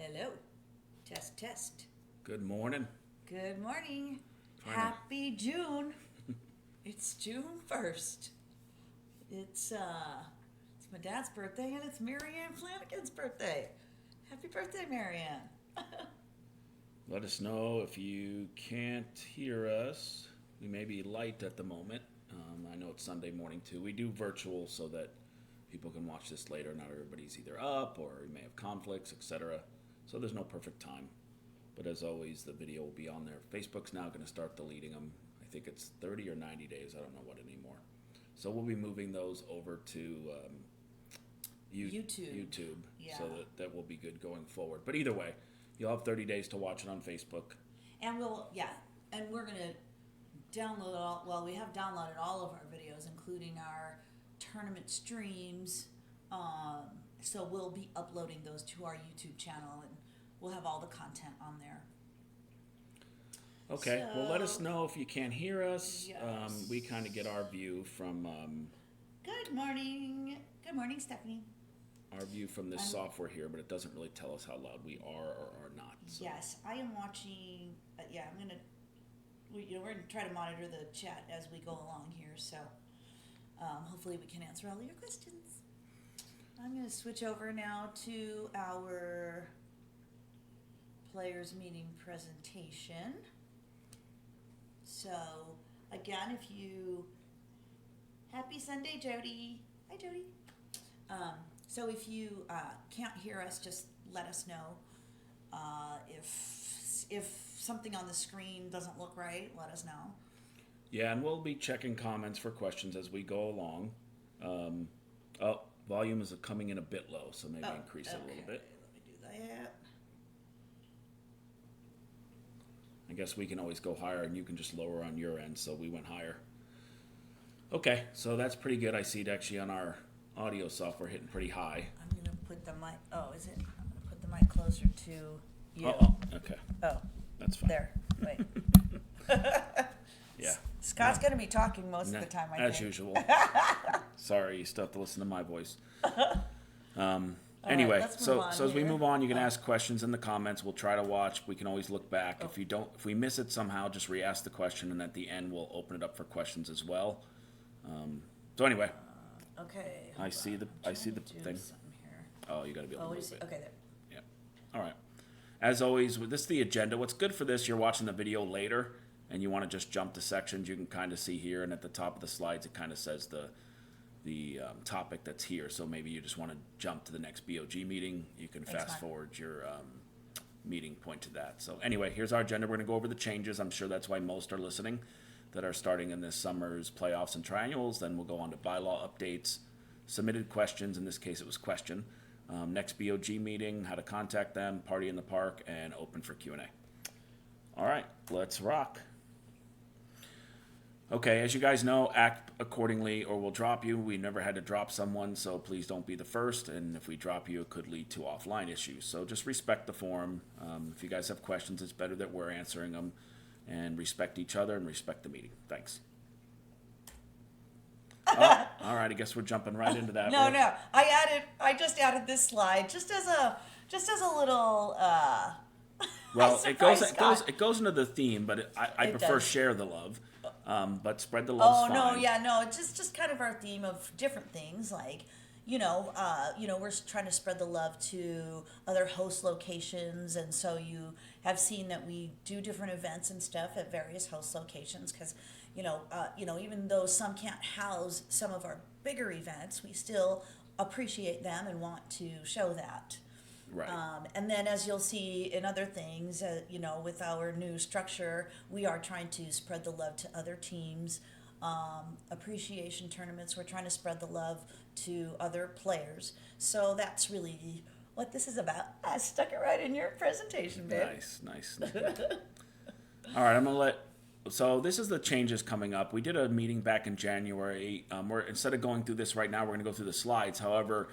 Hello. Test, test. Good morning. Good morning. Trying to- Happy June. It's June 1st. It's my dad's birthday and it's Marianne Flanagan's birthday. Happy birthday, Marianne. Let us know if you can't hear us. We may be light at the moment. I know it's Sunday morning too. We do virtual so that people can watch this later. Not everybody's either up or we may have conflicts, etc. So there's no perfect time. But as always, the video will be on there. Facebook's now going to start deleting them. I think it's 30 or 90 days. I don't know what anymore. So we'll be moving those over to YouTube. Yeah. So that will be good going forward. But either way, you'll have 30 days to watch it on Facebook. And we're going to download all, well, we have downloaded all of our videos, including our tournament streams. So we'll be uploading those to our YouTube channel, and we'll have all the content on there. Okay, well, let us know if you can't hear us. Yes. We kind of get our view from Good morning. Good morning, Stephanie. this software here, but it doesn't really tell us how loud we are or are not. So. Yes, I am watching. We're going to try to monitor the chat as we go along here. So hopefully we can answer all your questions. I'm going to switch over now to our players meeting presentation. So again, happy Sunday, Jody. Hi, Jody. So if you can't hear us, just let us know. If something on the screen doesn't look right, let us know. Yeah, and we'll be checking comments for questions as we go along. Volume is coming in a bit low, so maybe increase it a little bit. Let me do that. I guess we can always go higher, and you can just lower on your end, so we went higher. Okay, so that's pretty good. I see it actually on our audio software hitting pretty high. I'm going to put the mic, is it? I'm going to put the mic closer to you. Okay. Oh, That's fine. there. Wait. Yeah. Scott's going to be talking most of the time, I think. As usual. Sorry, you still have to listen to my voice. Anyway, let's move on so as we here. move on, you can ask questions in the comments. We'll try to watch. We can always look back. If we miss it somehow, just re-ask the question, and at the end we'll open it up for questions as well. So anyway, Okay. I see the thing. Here. Oh, you got to be able to move it. Okay, there. Yeah. All right. As always, this is the agenda. What's good for this, you're watching the video later, and you want to just jump to sections, you can kind of see here, and at the top of the slides, it kind of says the topic that's here. So maybe you just want to jump to the next BOG meeting. You can fast forward your meeting point to that. So anyway, here's our agenda. We're going to go over the changes. I'm sure that's why most are listening that are starting in this summer's playoffs and triennials. Then we'll go on to bylaw updates, submitted questions. In this case, it was question. Next BOG meeting, how to contact them, party in the park, and open for Q&A. All right, let's rock. Okay, as you guys know, act accordingly or we'll drop you. We never had to drop someone, so please don't be the first. And if we drop you, it could lead to offline issues. So just respect the forum. If you guys have questions, it's better that we're answering them. And respect each other and respect the meeting. Thanks. All right, I guess we're jumping right into that. No. I just added this slide just as a little. Well, Scott. it goes into the theme, but I prefer does. share the love. But spread the love. It's just kind of our theme of different things, like we're trying to spread the love to other host locations, and so you have seen that we do different events and stuff at various host locations because even though some can't house some of our bigger events, we still appreciate them and want to show that. Right. And then as you'll see in other things, with our new structure, we are trying to spread the love to other teams. Appreciation tournaments, we're trying to spread the love to other players. So that's really what this is about. I stuck it right in your presentation, babe. Nice. All right, I'm going to so this is the changes coming up. We did a meeting back in January. Instead of going through this right now, we're going to go through the slides. However,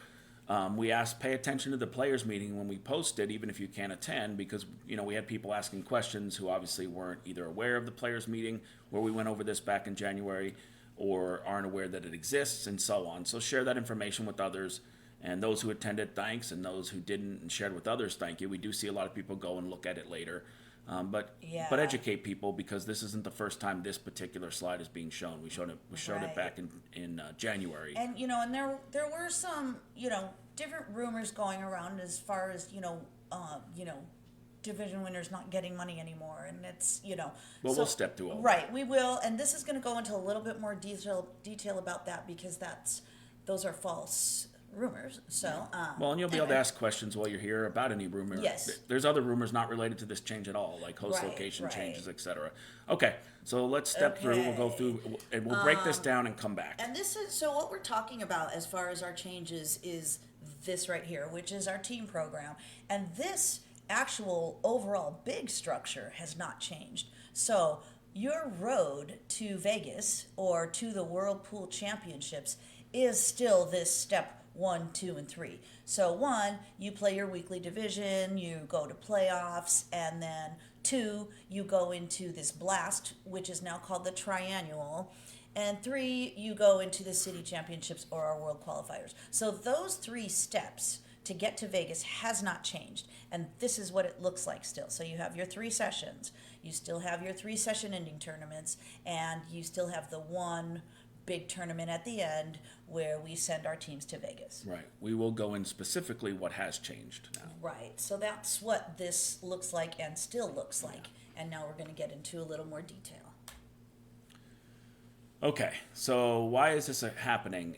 we asked pay attention to the players meeting when we posted, even if you can't attend, because we had people asking questions who obviously weren't either aware of the players meeting where we went over this back in January, or aren't aware that it exists, and so on. So share that information with others And those who attended, thanks, and those who didn't and shared with others, thank you. We do see a lot of people go and look at it later. But educate people, because this isn't the first time this particular slide is being shown. We showed it back in January. And and there were some different rumors going around as far as division winners not getting money anymore, and it's Well, we'll step through all right. We will, and this is going to go into a little bit more detail about that, because those are false rumors. So well, and you'll be able to ask questions while you're here about any rumor. Yes. There's other rumors not related to this change at all, like host location changes, etc. Okay, so let's step through. We'll go through and we'll break this down and come back. And this is so what we're talking about as far as our changes is this right here, which is our team program, and this actual overall big structure has not changed. So your road to Vegas or to the World Pool Championships is still this step 1, 2, and 3. So 1, you play your weekly division, you go to playoffs, and then 2, you go into this blast, which is now called the triannual, and 3, you go into the city championships or our world qualifiers. So those 3 steps to get to Vegas has not changed, and this is what it looks like still. So you have your 3 sessions, you still have your 3 session ending tournaments, and you still have the 1 big tournament at the end where we send our teams to Vegas. Right. We will go in specifically what has changed now. Right. So that's what this looks like and still looks like. And now we're going to get into a little more detail. Okay. So why is this happening?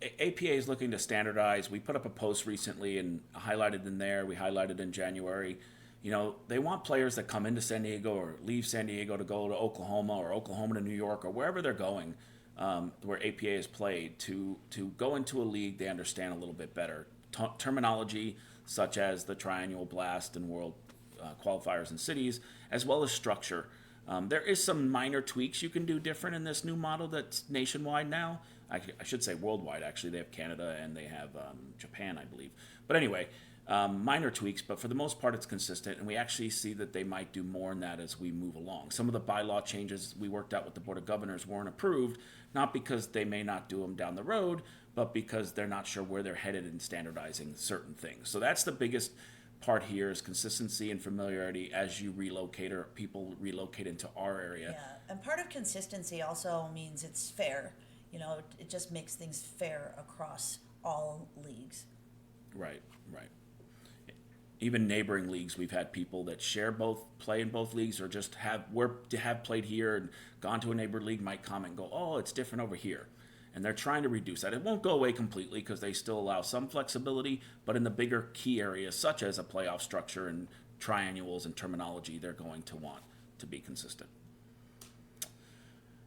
APA is looking to standardize. We put up a post recently and highlighted in there. We highlighted in January. They want players that come into San Diego or leave San Diego to go to Oklahoma or Oklahoma to New York or wherever they're going, where APA is played, to go into a league they understand a little bit better. Terminology such as the triannual blast and world qualifiers and cities, as well as structure. There is some minor tweaks you can do different in this new model that's nationwide now. I should say worldwide, actually. They have Canada and they have Japan, I believe. But anyway, minor tweaks, but for the most part it's consistent, and we actually see that they might do more in that as we move along. Some of the bylaw changes we worked out with the Board of Governors weren't approved, not because they may not do them down the road, but because they're not sure where they're headed in standardizing certain things. So that's the biggest part here, is consistency and familiarity as you relocate or people relocate into our area. Yeah, and part of consistency also means it's fair. It just makes things fair across all leagues. Right. Even neighboring leagues, we've had people that play in both leagues, or just have played here and gone to a neighbor league, might come and go, oh, it's different over here. And they're trying to reduce that. It won't go away completely because they still allow some flexibility, but in the bigger key areas, such as a playoff structure and triannuals and terminology, they're going to want to be consistent.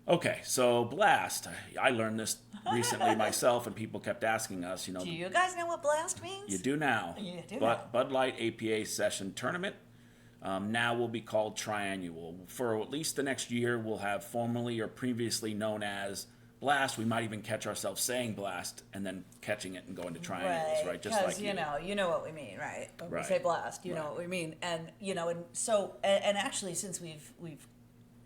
Okay, so blast. I learned this recently myself, and people kept asking us, Do you guys know what blast means? You do now. You do now. Bud Light APA Session Tournament now will be called triannual. For at least the next year, we'll have formerly or previously known as blast. We might even catch ourselves saying blast and then catching it and going to triannuals, right? Just like you know what we mean, right? When right. we say blast, you know what we mean. And and so actually, since we've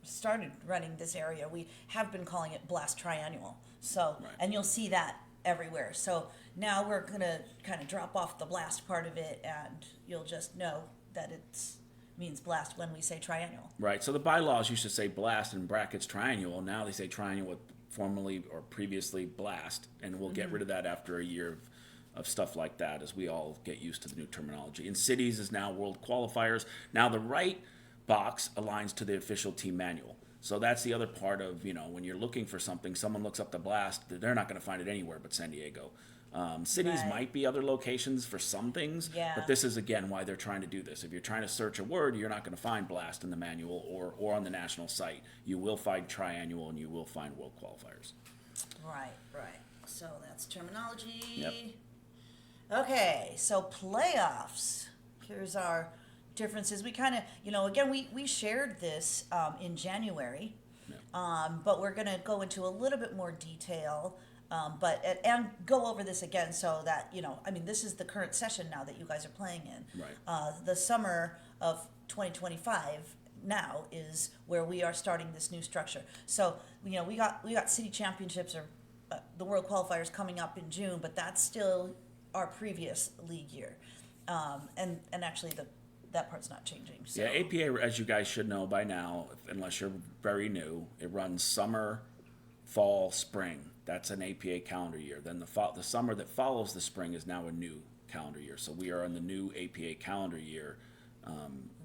started running this area, we have been calling it blast triannual. So and you'll see that everywhere. So now we're gonna kind of drop off the blast part of it, and you'll just know that it's means blast when we say triannual. Right. So the bylaws used to say blast in brackets triannual. Now they say triannual, formerly or previously blast, and we'll get rid of that after a year of stuff like that as we all get used to the new terminology. And cities is now world qualifiers. Now the right box aligns to the official team manual. So that's the other part of, when you're looking for something, someone looks up the blast, they're not going to find it anywhere but San Diego. Cities might be other locations for some things, but this is, again, why they're trying to do this. If you're trying to search a word, you're not going to find blast in the manual or on the national site. You will find triannual and you will find world qualifiers. Right. So that's terminology. Yep. Okay, so playoffs. Here's our differences. We kind of, again, we shared this in January, but we're going to go into a little bit more detail, and go over this again so that, this is the current session now that you guys are playing in. Right. The summer of 2025 now is where we are starting this new structure. So, we got city championships or the world qualifiers coming up in June, but that's still our previous league year, and actually that part's not changing. So. Yeah, APA, as you guys should know by now, unless you're very new, it runs summer, fall, spring. That's an APA calendar year. Then the summer that follows the spring is now a new calendar year. So we are in the new APA calendar year.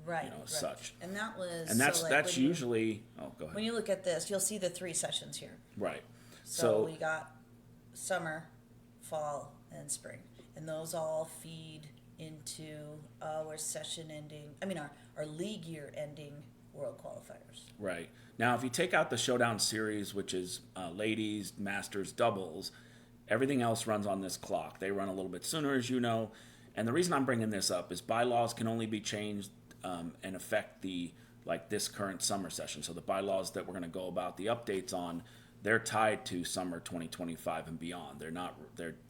Right, you know, right. such. And that was And that's so like that's when you- usually. Oh, go ahead. when you look at this, you'll see the 3 sessions here. Right. So we got summer, fall, and spring, and those all feed into our session ending. I mean, our league year ending world qualifiers. Right. Now, if you take out the Showdown Series, which is ladies, masters, doubles, everything else runs on this clock. They run a little bit sooner, as you know. And the reason I'm bringing this up is bylaws can only be changed and affect this current summer session. So the bylaws that we're going to go about the updates on, they're tied to summer 2025 and beyond. They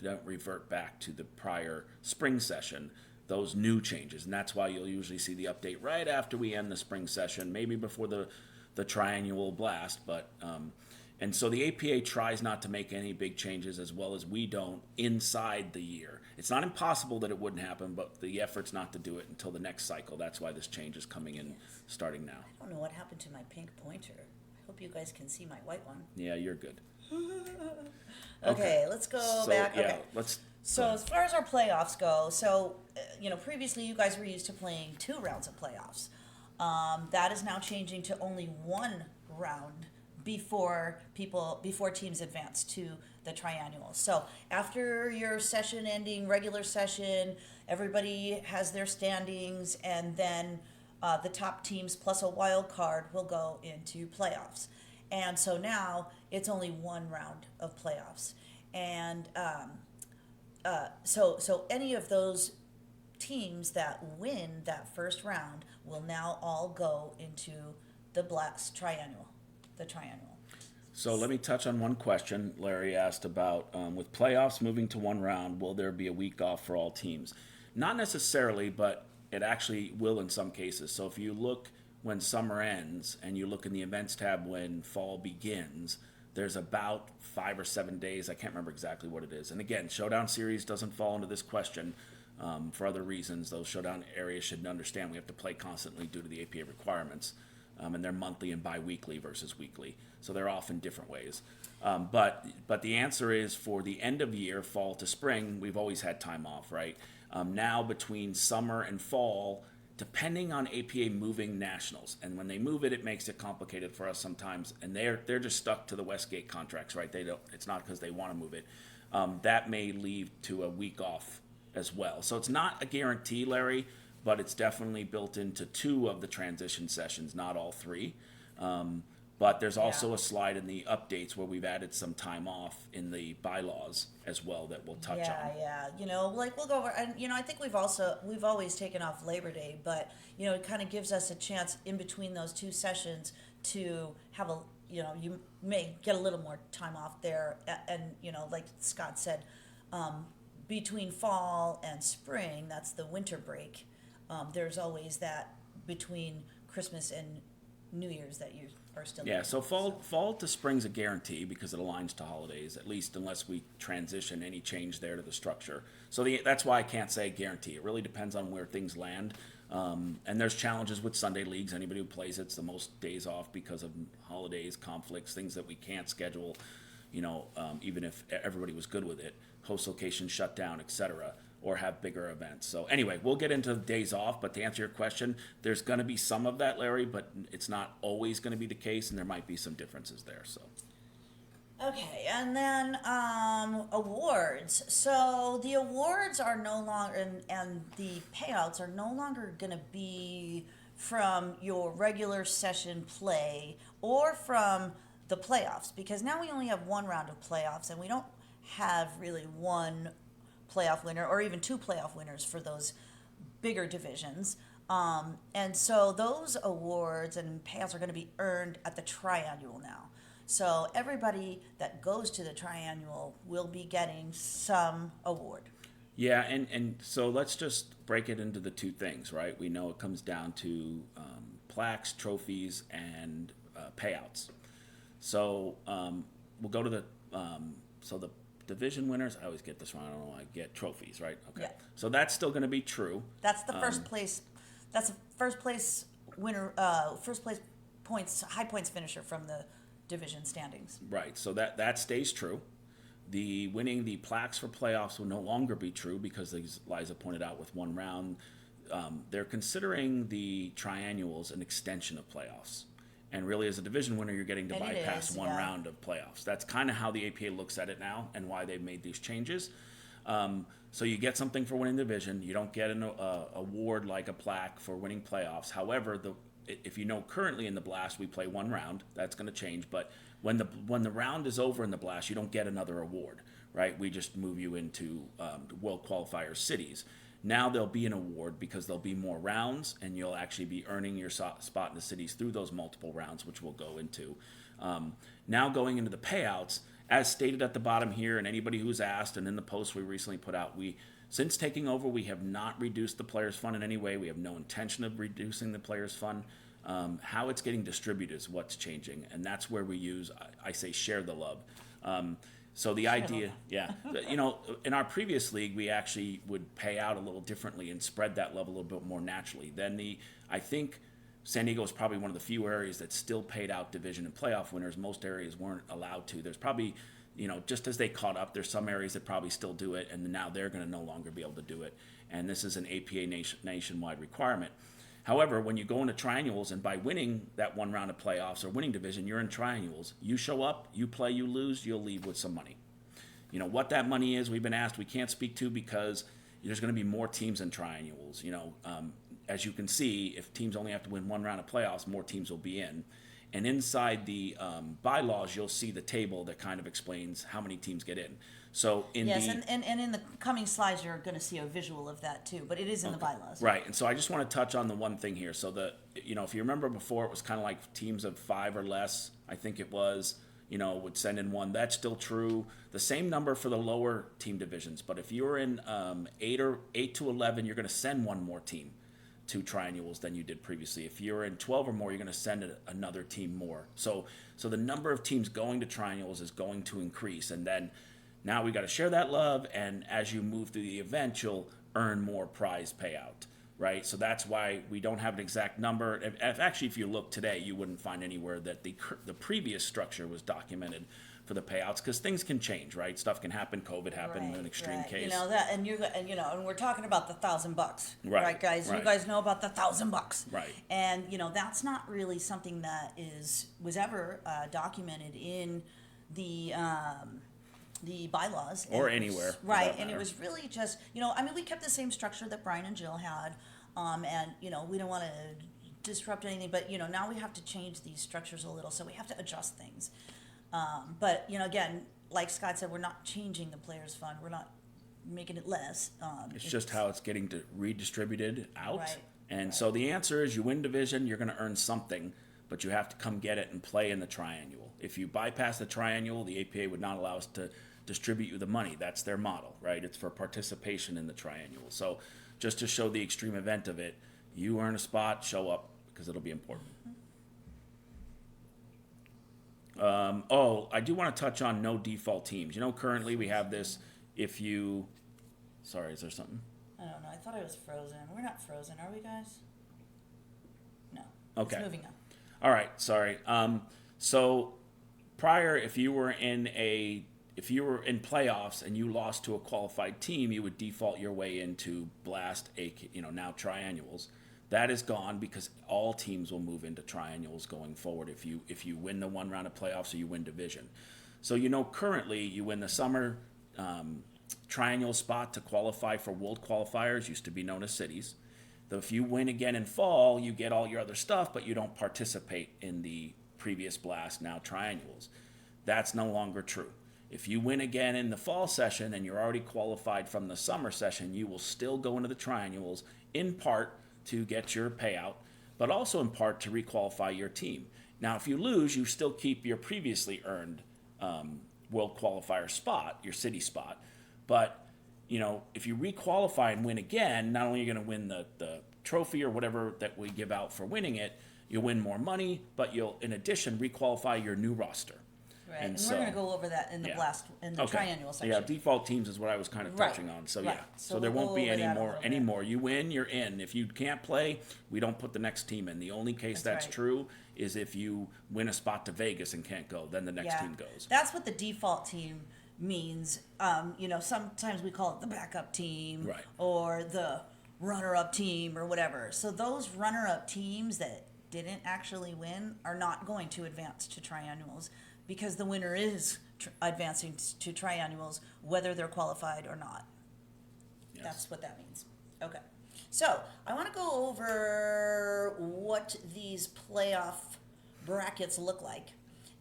don't revert back to the prior spring session. Those new changes, and that's why you'll usually see the update right after we end the spring session, maybe before the triannual blast. But and so the APA tries not to make any big changes, as well as we don't, inside the year. It's not impossible that it wouldn't happen, but the effort's not to do it until the next cycle. That's why this change is coming in, starting now. I don't know what happened to my pink pointer. I hope you guys can see my white one. Yeah, you're good. Okay, let's go So, back. yeah, Okay. let's. So as far as our playoffs go, previously you guys were used to playing 2 rounds of playoffs. That is now changing to only 1 round before teams advance to the triannual. So after your session ending regular session, everybody has their standings, and then the top teams plus a wild card will go into playoffs. And so now it's only 1 round of playoffs, and so any of those teams that win that first round will now all go into the triannual. So let me touch on one question Larry asked about. With playoffs moving to 1 round, will there be a week off for all teams? Not necessarily, but it actually will in some cases. So if you look when summer ends and you look in the events tab when fall begins, there's about 5 or 7 days. I can't remember exactly what it is. And again, Showdown Series doesn't fall into this question for other reasons. Those Showdown areas should understand we have to play constantly due to the APA requirements. And they're monthly and bi-weekly versus weekly. So they're off in different ways. But the answer is for the end of year, fall to spring, we've always had time off, right? Now between summer and fall, depending on APA moving nationals, and when they move it, it makes it complicated for us sometimes. And they're just stuck to the Westgate contracts, right? It's not because they want to move it. That may lead to a week off as well. So it's not a guarantee, Larry, but it's definitely built into 2 of the transition sessions, not all 3. But there's also a slide in the updates where we've added some time off in the bylaws as well that we'll touch on. Yeah. We'll go over, and I think we've always taken off Labor Day, but it kind of gives us a chance in between those 2 sessions to have you may get a little more time off there, and like Scott said, between fall and spring, that's the winter break. There's always that between Christmas and New Year's that you are still. Yeah, so fall to spring's a guarantee because it aligns to holidays, at least unless we transition any change there to the structure. So that's why I can't say guarantee. It really depends on where things land. And there's challenges with Sunday leagues. Anybody who plays it's the most days off because of holidays, conflicts, things that we can't schedule, even if everybody was good with it. Host locations shut down, etc., or have bigger events. So anyway, we'll get into days off, but to answer your question, there's going to be some of that, Larry, but it's not always going to be the case, and there might be some differences there. So. Okay, and then awards. So the awards are no longer, and the payouts are no longer going to be from your regular session play or from the playoffs, because now we only have 1 round of playoffs, and we don't have really 1 playoff winner or even 2 playoff winners for those bigger divisions. And so those awards and payouts are going to be earned at the triannual now. So everybody that goes to the triannual will be getting some award. Yeah, and so let's just break it into the 2 things, right? We know it comes down to plaques, trophies, and payouts. So we'll go to the division winners. I always get this wrong. I don't know. I get trophies, right? Okay. Yeah. So that's still going to be true. That's the first place. That's the first place winner. First place points, high points finisher from the division standings. Right. So that stays true. The winning the plaques for playoffs will no longer be true because, as Liza pointed out, with one round, they're considering the triannuals an extension of playoffs. And really, as a division winner, you're getting to And it bypass is, one yeah. round of playoffs. That's kind of how the APA looks at it now and why they've made these changes. So you get something for winning division. You don't get an award like a plaque for winning playoffs. However, if you know currently in the Blast we play one round, that's going to change. But when the round is over in the Blast, you don't get another award, right? We just move you into World Qualifier cities. Now there'll be an award because there'll be more rounds, and you'll actually be earning your spot in the cities through those multiple rounds, which we'll go into. Now going into the payouts, as stated at the bottom here, and anybody who's asked, and in the post we recently put out, since taking over, we have not reduced the players' fund in any way. We have no intention of reducing the players' fund. How it's getting distributed is what's changing, and that's where we use, I say, share the love. So the idea, in our previous league, we actually would pay out a little differently and spread that love a little bit more naturally. I think San Diego is probably one of the few areas that still paid out division and playoff winners. Most areas weren't allowed to. There's probably, just as they caught up, there's some areas that probably still do it, and now they're going to no longer be able to do it. And this is an APA nationwide requirement. However, when you go into triannuals, and by winning that one round of playoffs or winning division, you're in triannuals. You show up, you play, you lose, you'll leave with some money. What that money is, we've been asked, we can't speak to because there's going to be more teams in triannuals. As you can see, if teams only have to win one round of playoffs, more teams will be in. And inside the bylaws, you'll see the table that kind of explains how many teams get in. So and in the coming slides, you're going to see a visual of that too, but it is in the bylaws. Right, and so I just want to touch on the one thing here. So if you remember before, it was kind of like teams of 5 or less, I think it was, would send in one. That's still true. The same number for the lower team divisions, but if you're in 8 to 11, you're going to send one more team to triannuals than you did previously. If you're in 12 or more, you're going to send another team more. So the number of teams going to triannuals is going to increase, and then now we got to share that love, and as you move through the event, you'll earn more prize payout, right? So that's why we don't have an exact number. If you look today, you wouldn't find anywhere that the previous structure was documented for the payouts, because things can change, right? Stuff can happen. COVID happened in an extreme case. And we're talking about the $1,000, right, guys? Right. You guys know about the $1,000, right? And that's not really something that was ever documented in the bylaws or anywhere, right? And it was really just we kept the same structure that Brian and Jill had, and we don't want to disrupt anything, but now we have to change these structures a little, so we have to adjust things. But again, like Scott said, we're not changing the players' fund. We're not making it less. It's just how it's getting redistributed out. Right, and so the answer is, you win division, you're going to earn something, but you have to come get it and play in the triannual. If you bypass the triannual, the APA would not allow us to distribute you the money. That's their model, right? It's for participation in the triannual. So just to show the extreme event of it, you earn a spot, show up, because it'll be important. I do want to touch on no default teams. Currently we have this, sorry, is there something? I don't know. I thought I was frozen. We're not frozen, are we, guys? No. Okay. It's moving on. All right, sorry. So prior, if you were in playoffs and you lost to a qualified team, you would default your way into Blast, now triannuals. That is gone because all teams will move into triannuals going forward if you win the one round of playoffs or you win division. So currently you win the summer triannual spot to qualify for world qualifiers, used to be known as cities. Though if you win again in fall, you get all your other stuff, but you don't participate in the previous Blast, now triannuals. That's no longer true. If you win again in the fall session and you're already qualified from the summer session, you will still go into the triannuals, in part to get your payout, but also in part to requalify your team. Now, if you lose, you still keep your previously earned world qualifier spot, your city spot. But, if you requalify and win again, not only are you going to win the trophy or whatever that we give out for winning it, you'll win more money, but you'll, in addition, requalify your new roster. Right, and we're gonna go over that in the triennial section. Yeah, default teams is what I was kind of touching on. So yeah, so there won't be any more. You win, you're in. If you can't play, we don't put the next team in. The only case that's true is if you win a spot to Vegas and can't go, then the next team goes. That's what the default team means. Sometimes we call it the backup team, or the runner-up team, or whatever. So those runner-up teams that didn't actually win are not going to advance to triannuals, because the winner is advancing to triannuals whether they're qualified or not. Yes. That's what that means. Okay. So I want to go over what these playoff brackets look like.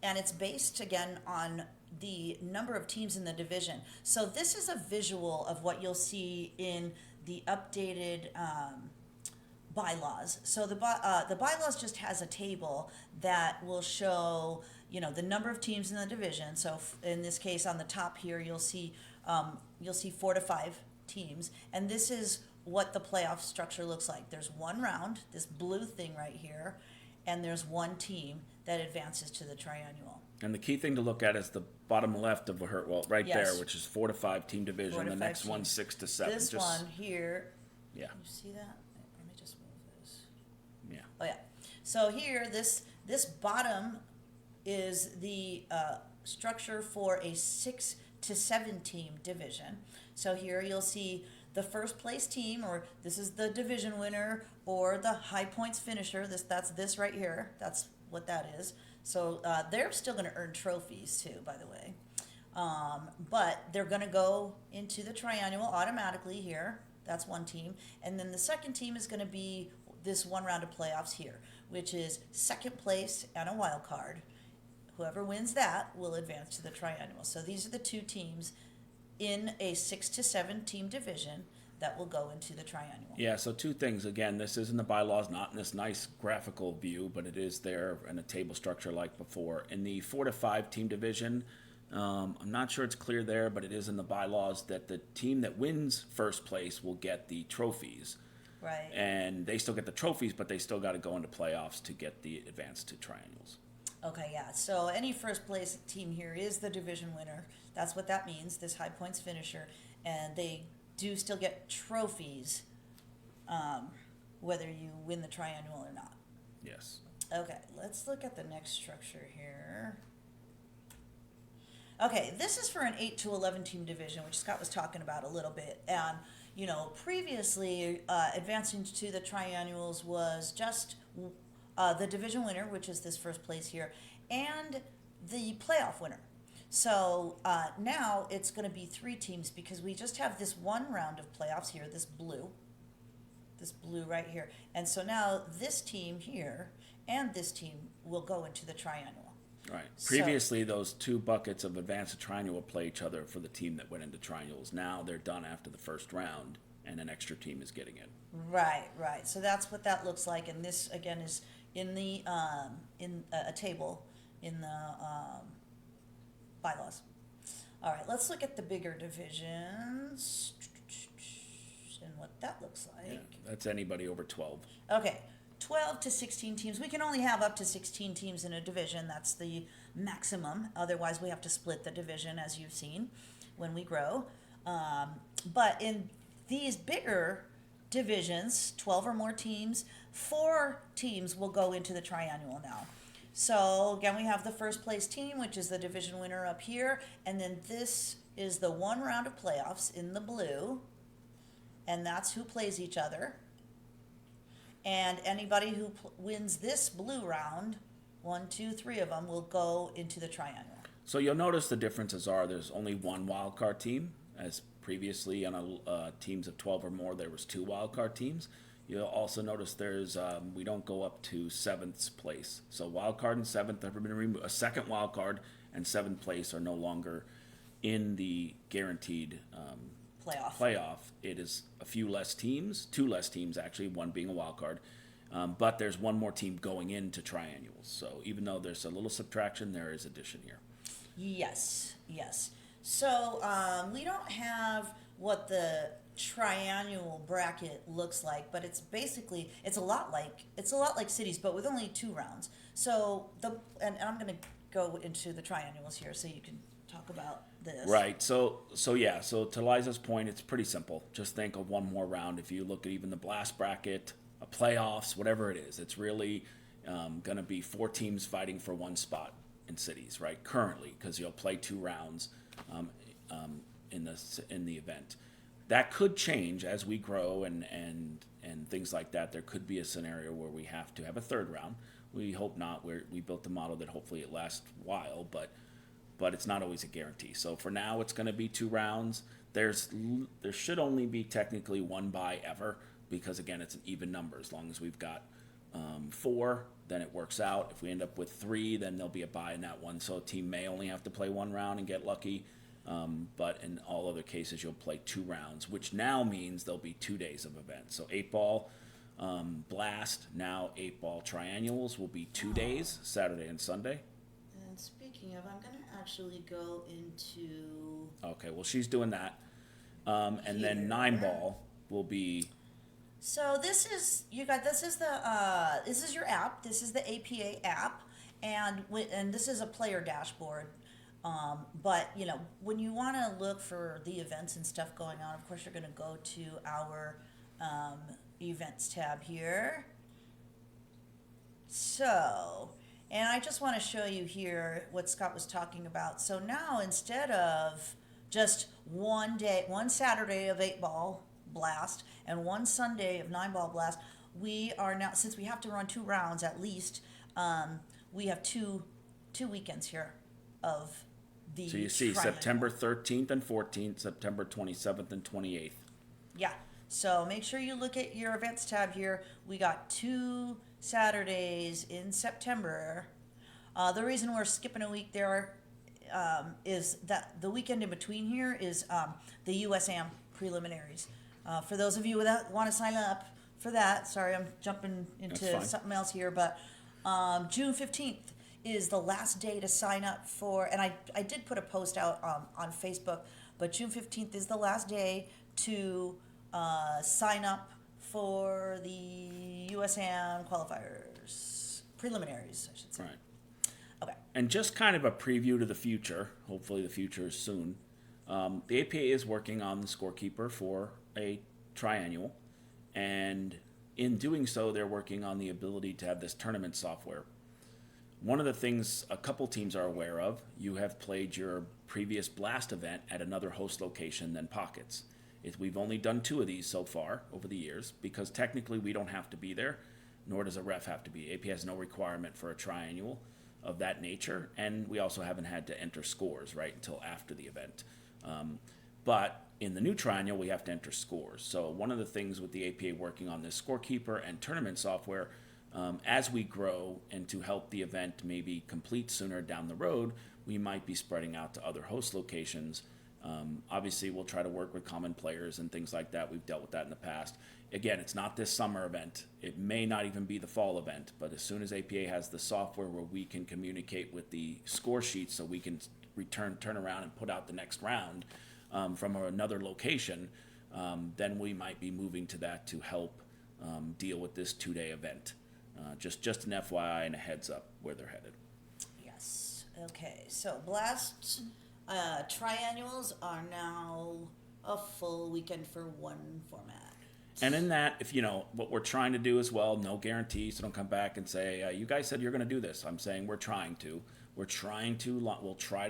And it's based, again, on the number of teams in the division. So this is a visual of what you'll see in the updated bylaws. So the bylaws just has a table that will show, the number of teams in the division. So in this case, on the top here, you'll see 4 to 5 teams, and this is what the playoff structure looks like. There's one round, this blue thing right here, and there's one team that advances to the triannual. And the key thing to look at is the bottom left of there, which is 4 to 5 team division. The next one 6 to 7. This one here. Yeah. Can you see that? Let me just move this. Yeah. Oh yeah. So here, this bottom is the structure for a 6 to 7 team division. So here you'll see the first place team, or this is the division winner, or the high points finisher. That's this right here. That's what that is. So they're still going to earn trophies too, by the way. But they're going to go into the triannual automatically here. That's one team. And then the second team is going to be this one round of playoffs here, which is second place and a wild card. Whoever wins that will advance to the triannual. So these are the two teams in a 6 to 7 team division that will go into the triannual. Yeah, so two things. Again, this is in the bylaws, not in this nice graphical view, but it is there in a table structure like before. In the 4 to 5 team division, I'm not sure it's clear there, but it is in the bylaws that the team that wins first place will get the trophies. Right. And they still get the trophies, but they still got to go into playoffs to get the advance to triannuals. Okay, yeah. So any first place team here is the division winner. That's what that means, this high points finisher. And they do still get trophies, whether you win the triannual or not. Yes. Okay, let's look at the next structure here. Okay, this is for an 8 to 11 team division, which Scott was talking about a little bit. And, previously advancing to the triannuals was just the division winner, which is this first place here, and the playoff winner. So now it's going to be 3 teams, because we just have this one round of playoffs here, this blue right here. And so now this team here and this team will go into the triannual. Right. Previously, those 2 buckets of advanced to triannual play each other for the team that went into triannuals. Now they're done after the first round, and an extra team is getting in. Right. So that's what that looks like. And this, again, is in the in a table in the bylaws. All right, let's look at the bigger divisions and what that looks like. Yeah, that's anybody over 12. Okay, 12 to 16 teams. We can only have up to 16 teams in a division. That's the maximum. Otherwise, we have to split the division, as you've seen, when we grow. But in these bigger divisions, 12 or more teams, 4 teams will go into the triannual now. So again, we have the first place team, which is the division winner up here, and then this is the one round of playoffs in the blue, and that's who plays each other. And anybody who wins this blue round, 1, 2, 3 of them, will go into the triannual. So you'll notice the differences are there's only one wild card team, as previously on teams of 12 or more there was 2 wild card teams. You'll also notice there's we don't go up to 7th place. So wild card and 7th have been removed. A second wild card and 7th place are no longer in the guaranteed playoff. It is a few less teams, 2 less teams actually, one being a wild card. But there's one more team going into triannuals. So even though there's a little subtraction, there is addition here. Yes. So we don't have what the triannual bracket looks like, but it's basically, it's a lot like cities, but with only 2 rounds. So I'm going to go into the triannuals here so you can talk about this. Right. So yeah. So to Liza's point, it's pretty simple. Just think of one more round. If you look at even the blast bracket, a playoffs, whatever it is, it's really going to be 4 teams fighting for one spot in cities, right? Currently, because you'll play 2 rounds in the event. That could change as we grow and things like that. There could be a scenario where we have to have a 3rd round. We hope not. We built a model that hopefully it lasts a while, but it's not always a guarantee. So for now, it's going to be 2 rounds. There should only be technically 1 bye ever, because again, it's an even number. As long as we've got 4, then it works out. If we end up with 3, then there'll be a bye in that one. So a team may only have to play 1 round and get lucky. But in all other cases, you'll play 2 rounds, which now means there'll be 2 days of events. So 8-ball blast, now 8-ball triannuals will be 2 days, Saturday and Sunday. And speaking of, I'm going to actually go into... Okay, well, she's doing that. And then 9-ball will be... So this is this is your app. This is the APA app, and this is a player dashboard. But when you want to look for the events and stuff going on, of course you're going to go to our events tab here. So, and I just want to show you here what Scott was talking about. So now instead of just one Saturday of 8-ball blast and one Sunday of 9-ball blast, we are now, since we have to run 2 rounds at least, we have two weekends here of the So you see triangle. September 13th and 14th, September 27th and 28th. Yeah. So make sure you look at your events tab here. We got 2 Saturdays in September. The reason we're skipping a week there is that the weekend in between here is the USAM preliminaries. For those of you that want to sign up for that, sorry, I'm jumping into something else here, but June 15th is the last day to sign up for, and I did put a post out on Facebook, but June 15th is the last day to sign up for the USAM qualifiers, preliminaries, I should say. Right. Okay. And just kind of a preview to the future, hopefully the future is soon, the APA is working on the scorekeeper for a triannual, and in doing so, they're working on the ability to have this tournament software. One of the things a couple teams are aware of, you have played your previous blast event at another host location than Pockets. We've only done 2 of these so far over the years, because technically we don't have to be there, nor does a ref have to be. AP has no requirement for a triannual of that nature, and we also haven't had to enter scores, right, until after the event. But in the new triennial, we have to enter scores. So one of the things with the APA working on this scorekeeper and tournament software, as we grow and to help the event maybe complete sooner down the road, we might be spreading out to other host locations. Obviously, we'll try to work with common players and things like that. We've dealt with that in the past. Again, it's not this summer event. It may not even be the fall event, but as soon as APA has the software where we can communicate with the score sheets so we can turn around and put out the next round from another location, then we might be moving to that to help deal with this 2-day event. Just an FYI and a heads up where they're headed. Yes. Okay. So Blast triannuals are now a full weekend for one format. And in that, if what we're trying to do as well, no guarantees, so don't come back and say, you guys said you're going to do this. I'm saying we'll try to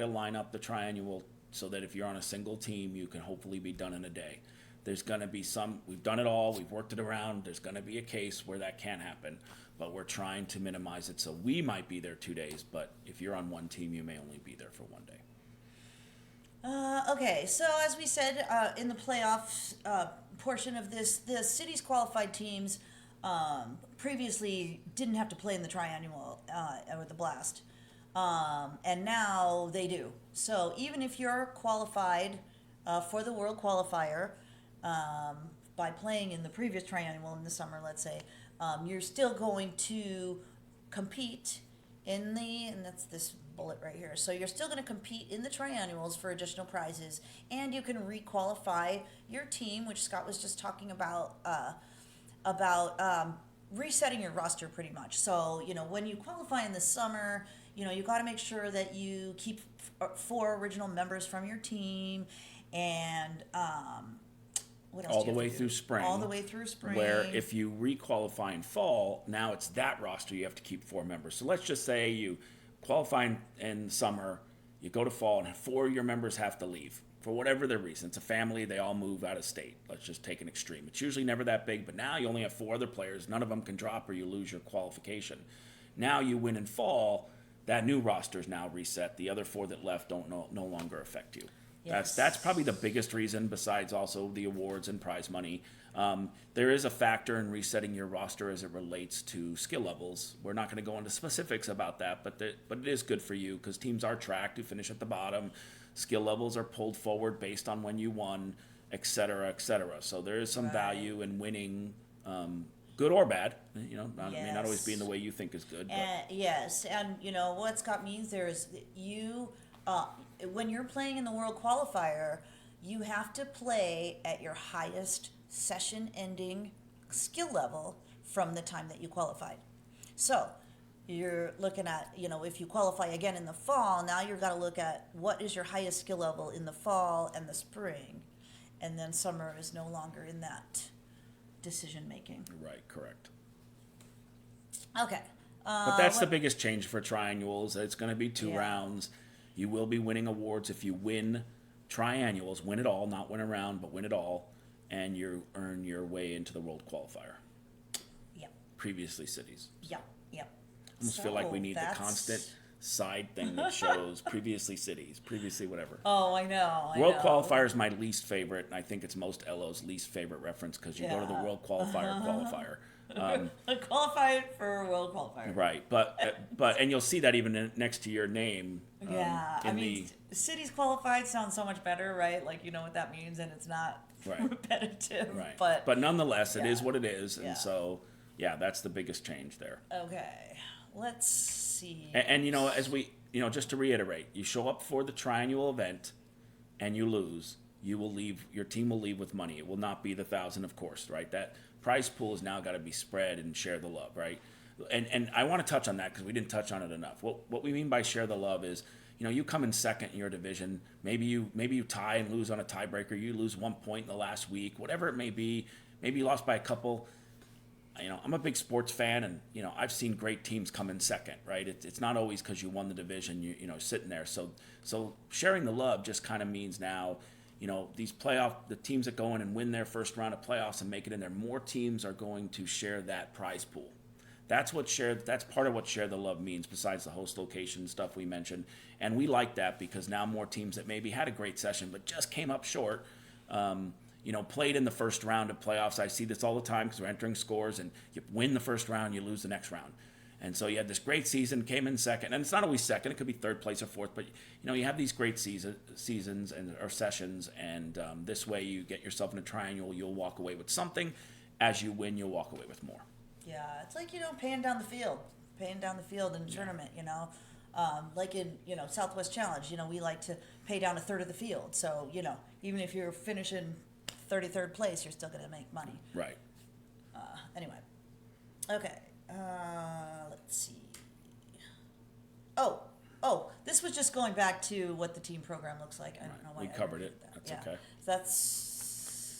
line up the triannual so that if you're on a single team, you can hopefully be done in a day. There's going to be we've done it all, we've worked it around, there's going to be a case where that can't happen, but we're trying to minimize it, so we might be there 2 days, but if you're on one team, you may only be there for 1 day. Okay, so as we said in the playoff portion of this, the city's qualified teams previously didn't have to play in the triannual or the blast, and now they do. So even if you're qualified for the world qualifier by playing in the previous triannual in the summer, let's say, you're still going to compete and that's this bullet right here. So you're still going to compete in the triannuals for additional prizes, and you can requalify your team, which Scott was just talking about resetting your roster pretty much. So when you qualify in the summer, you got to make sure that you keep 4 original members from your team, and what else All do the you way have to through do? spring. All the way through spring. Where if you requalify in fall, now it's that roster you have to keep 4 members. So let's just say you qualify in summer, you go to fall, and 4 of your members have to leave for whatever their reason. It's a family, they all move out of state. Let's just take an extreme. It's usually never that big, but now you only have 4 other players. None of them can drop or you lose your qualification. Now you win in fall, that new roster is now reset. The other 4 that left don't no longer affect you. Yes. That's probably the biggest reason, besides also the awards and prize money. There is a factor in resetting your roster as it relates to skill levels. We're not going to go into specifics about that, but it is good for you because teams are tracked. You finish at the bottom. Skill levels are pulled forward based on when you won, et cetera, et cetera. So there is some value in winning, good or bad. May not always be in the way you think is good. But. Yes, and what's got me there is that when you're playing in the World Qualifier, you have to play at your highest session-ending skill level from the time that you qualified. So you're looking at, if you qualify again in the fall, now you've got to look at what is your highest skill level in the fall and the spring, and then summer is no longer in that decision-making. Right, correct. Okay. But that's the biggest change for triannuals. It's going to be 2 rounds. You will be winning awards if you win triannuals. Win it all, not win a round, but win it all, and you earn your way into the World Qualifier. Yep. Previously cities. Yep. I almost feel like we need the constant side thing that shows previously cities, previously whatever. Oh, I know. World Qualifier is my least favorite, and I think it's most LO's least favorite reference because you go to the World Qualifier qualifier. Qualified for World Qualifier. Right, but and you'll see that even next to your name. Cities qualified sounds so much better, right? Like what that means, and it's not repetitive. Right, but nonetheless, it is what it is, and so that's the biggest change there. Okay, let's see. And as we just to reiterate, you show up for the triannual event, and you lose. You will leave. Your team will leave with money. It will not be the 1,000, of course, right? That prize pool has now got to be spread and share the love, right? And I want to touch on that because we didn't touch on it enough. What we mean by share the love is, you come in second in your division. Maybe you tie and lose on a tiebreaker. You lose 1 point in the last week, whatever it may be. Maybe you lost by a couple. I'm a big sports fan, and I've seen great teams come in second, right? It's not always because you won the division. Sitting there. So sharing the love just kind of means now. These the teams that go in and win their first round of playoffs and make it in there, more teams are going to share that prize pool. That's part of what share the love means, besides the host location stuff we mentioned. And we like that because now more teams that maybe had a great session but just came up short, played in the first round of playoffs. I see this all the time because we're entering scores, and you win the first round, you lose the next round. And so you had this great season, came in second, and it's not always second; it could be third place or fourth. But you have these great seasons or sessions, and this way you get yourself in a triannual. You'll walk away with something. As you win, you'll walk away with more. Yeah, it's like paying down the field in a tournament. Like in Southwest Challenge. We like to pay down a third of the field. So even if you're finishing 33rd place, you're still going to make money. Right. Anyway, okay. Let's see. Oh, this was just going back to what the team program looks like. I don't know why we covered it. That's okay.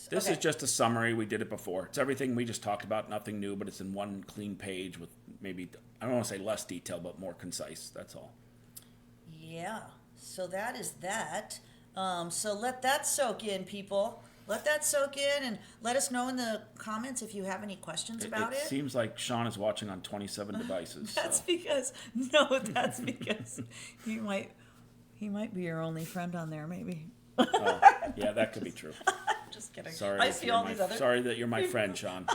This is just a summary. We did it before. It's everything we just talked about. Nothing new, but it's in one clean page with maybe, I don't want to say less detail, but more concise. That's all. Yeah. So that is that. So let that soak in, people. Let that soak in, and let us know in the comments if you have any questions about it. It seems like Sean is watching on 27 devices. That's because he might be your only friend on there, maybe. Oh, yeah, that could be true. Just kidding. Sorry, Sorry that you're my friend, Sean.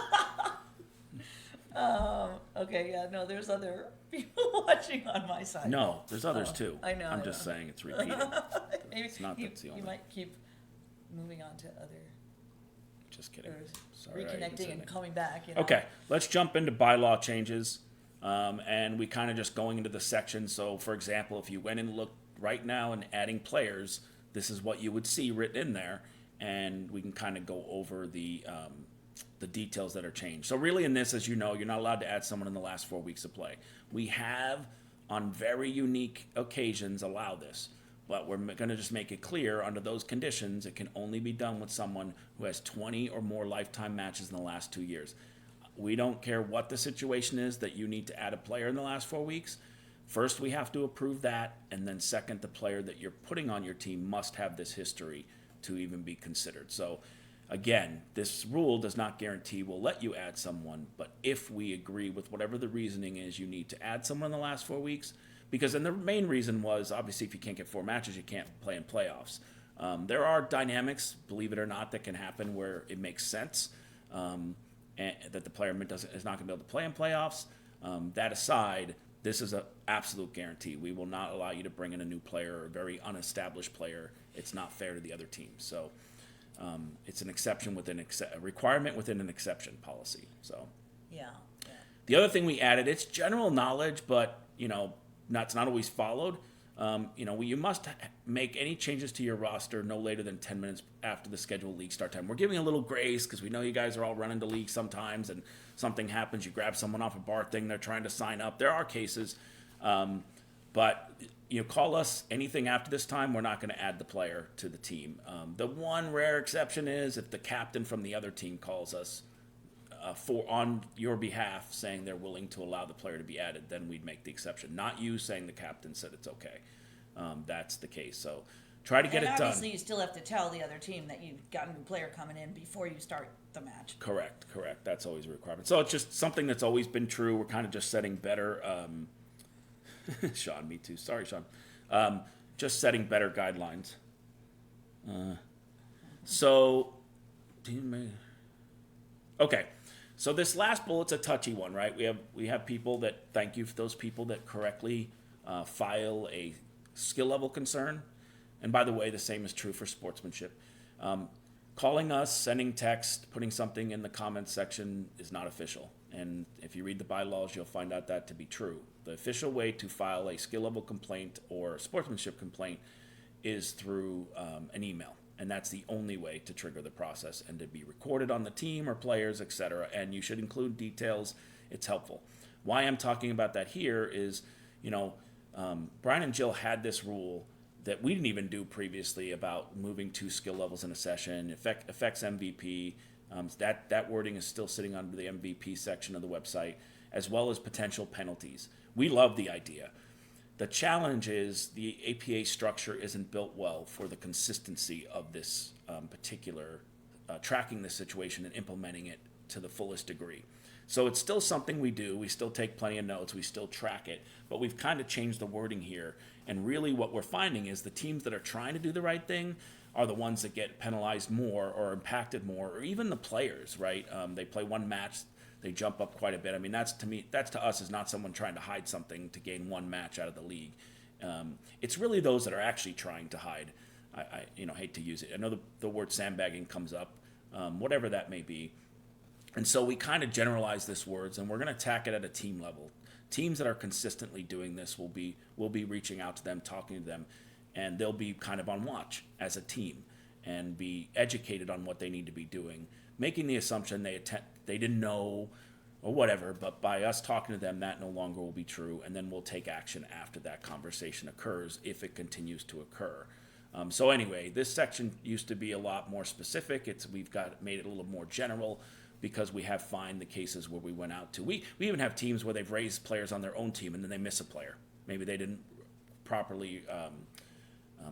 Okay, yeah, no, there's other people watching on my side. No, there's others too. I know. I'm just saying it's repeating. Maybe it's not that's the only. You might keep moving on to other. Just kidding. Sorry, reconnecting and coming back. Okay, let's jump into bylaw changes, and we kind of just going into the section. So, for example, if you went and looked right now and adding players, this is what you would see written in there, and we can kind of go over the details that are changed. So really in this, as you know, you're not allowed to add someone in the last 4 weeks of play. We have on very unique occasions allow this. But we're going to just make it clear under those conditions, it can only be done with someone who has 20 or more lifetime matches in the last 2 years. We don't care what the situation is that you need to add a player in the last 4 weeks. First, we have to approve that. And then second, the player that you're putting on your team must have this history to even be considered. So again, this rule does not guarantee we'll let you add someone. But if we agree with whatever the reasoning is, you need to add someone in the last 4 weeks. Because then the main reason was, obviously, if you can't get 4 matches, you can't play in playoffs. There are dynamics, believe it or not, that can happen where it makes sense and that the player is not going to be able to play in playoffs. That aside, this is an absolute guarantee. We will not allow you to bring in a new player or a very unestablished player. It's not fair to the other team. So it's an exception within a requirement within an exception policy. So Yeah. the other thing we added, it's general knowledge, but that's not always followed. You must make any changes to your roster no later than 10 minutes after the scheduled league start time. We're giving a little grace because we know you guys are all running to league sometimes, and something happens. You grab someone off a bar thing, they're trying to sign up. There are cases, but call us anything after this time. We're not going to add the player to the team. The one rare exception is if the captain from the other team calls us on your behalf saying they're willing to allow the player to be added, then we'd make the exception. Not you saying the captain said it's okay. That's the case. So try to get it done. Obviously, you still have to tell the other team that you've got a new player coming in before you start the match. Correct. That's always a requirement. So it's just something that's always been true. We're kind of just setting better. Sean, me too. Sorry, Sean. Just setting better guidelines. Okay. So this last bullet's a touchy one, right? We have people that, thank you for those people that correctly file a skill level concern. And by the way, the same is true for sportsmanship. Calling us, sending text, putting something in the comments section is not official. And if you read the bylaws, you'll find out that to be true. The official way to file a skill level complaint or sportsmanship complaint is through an email. And that's the only way to trigger the process and to be recorded on the team or players, etc. And you should include details. It's helpful. Why I'm talking about that here is, Brian and Jill had this rule that we didn't even do previously about moving 2 skill levels in a session. Affects MVP. That wording is still sitting under the MVP section of the website, as well as potential penalties. We love the idea. The challenge is the APA structure isn't built well for the consistency of this particular tracking this situation and implementing it to the fullest degree. So it's still something we do. We still take plenty of notes. We still track it. But we've kind of changed the wording here. And really what we're finding is the teams that are trying to do the right thing are the ones that get penalized more or impacted more, or even the players, right? They play one match, they jump up quite a bit. I mean, that's to us is not someone trying to hide something to gain one match out of the league. It's really those that are actually trying to hide. I hate to use it. I know the word sandbagging comes up, whatever that may be. And so we kind of generalize this words, and we're going to attack it at a team level. Teams that are consistently doing this will be reaching out to them, talking to them, and they'll be kind of on watch as a team and be educated on what they need to be doing, making the assumption they didn't know or whatever, but by us talking to them, that no longer will be true, and then we'll take action after that conversation occurs if it continues to occur. So anyway, this section used to be a lot more specific. We've made it a little more general because we have found the cases where we went out to. We even have teams where they've raised players on their own team and then they miss a player. Maybe they didn't properly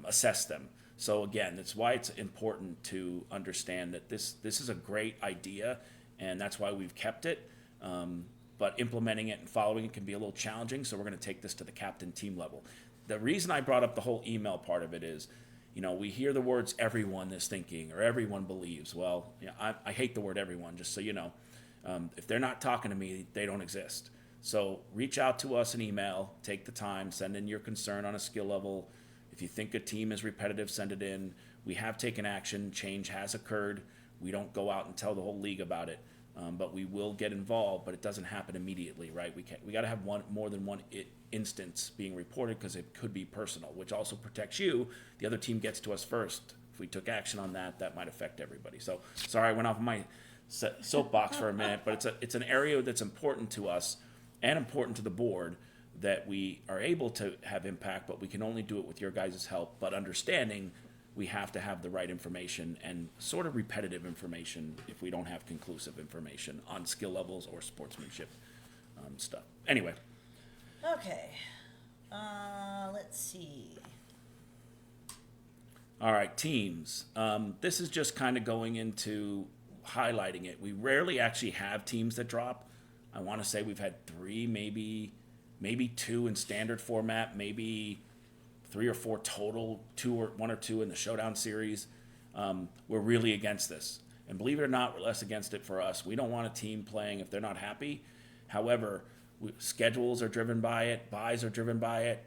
assess them. So again, that's why it's important to understand that this is a great idea, and that's why we've kept it. But implementing it and following it can be a little challenging, so we're going to take this to the captain team level. The reason I brought up the whole email part of it is, we hear the words everyone is thinking or everyone believes. Well, I hate the word everyone, just so you know. If they're not talking to me, they don't exist. So reach out to us an email, take the time, send in your concern on a skill level. If you think a team is repetitive, send it in. We have taken action. Change has occurred. We don't go out and tell the whole league about it, but we will get involved, but it doesn't happen immediately, right? We got to have more than one instance being reported because it could be personal, which also protects you. The other team gets to us first. If we took action on that might affect everybody. So sorry, I went off my soapbox for a minute, but it's an area that's important to us and important to the board that we are able to have impact, but we can only do it with your guys' help. But understanding we have to have the right information and sort of repetitive information if we don't have conclusive information on skill levels or sportsmanship stuff. Anyway. Okay. Let's see. All right, teams. This is just kind of going into highlighting it. We rarely actually have teams that drop. I want to say we've had 3, maybe 2 in standard format, maybe 3 or 4 total, 1 or 2 in the showdown series. We're really against this. And believe it or not, we're less against it for us. We don't want a team playing if they're not happy. However, schedules are driven by it, buys are driven by it,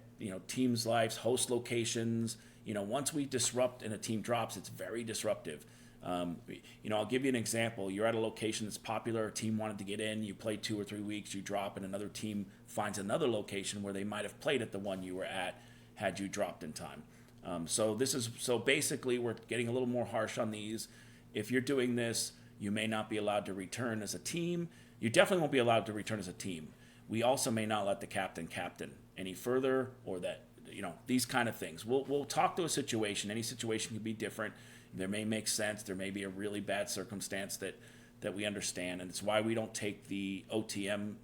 teams' lives, host locations. Once we disrupt and a team drops, it's very disruptive. I'll give you an example. You're at a location that's popular, a team wanted to get in, you play 2 or 3 weeks, you drop, and another team finds another location where they might have played at the one you were at had you dropped in time. So basically we're getting a little more harsh on these. If you're doing this, you may not be allowed to return as a team. You definitely won't be allowed to return as a team. We also may not let the captain any further, or that, these kind of things. We'll talk to a situation. Any situation can be different. There may make sense. There may be a really bad circumstance that we understand, and it's why we don't take the OTM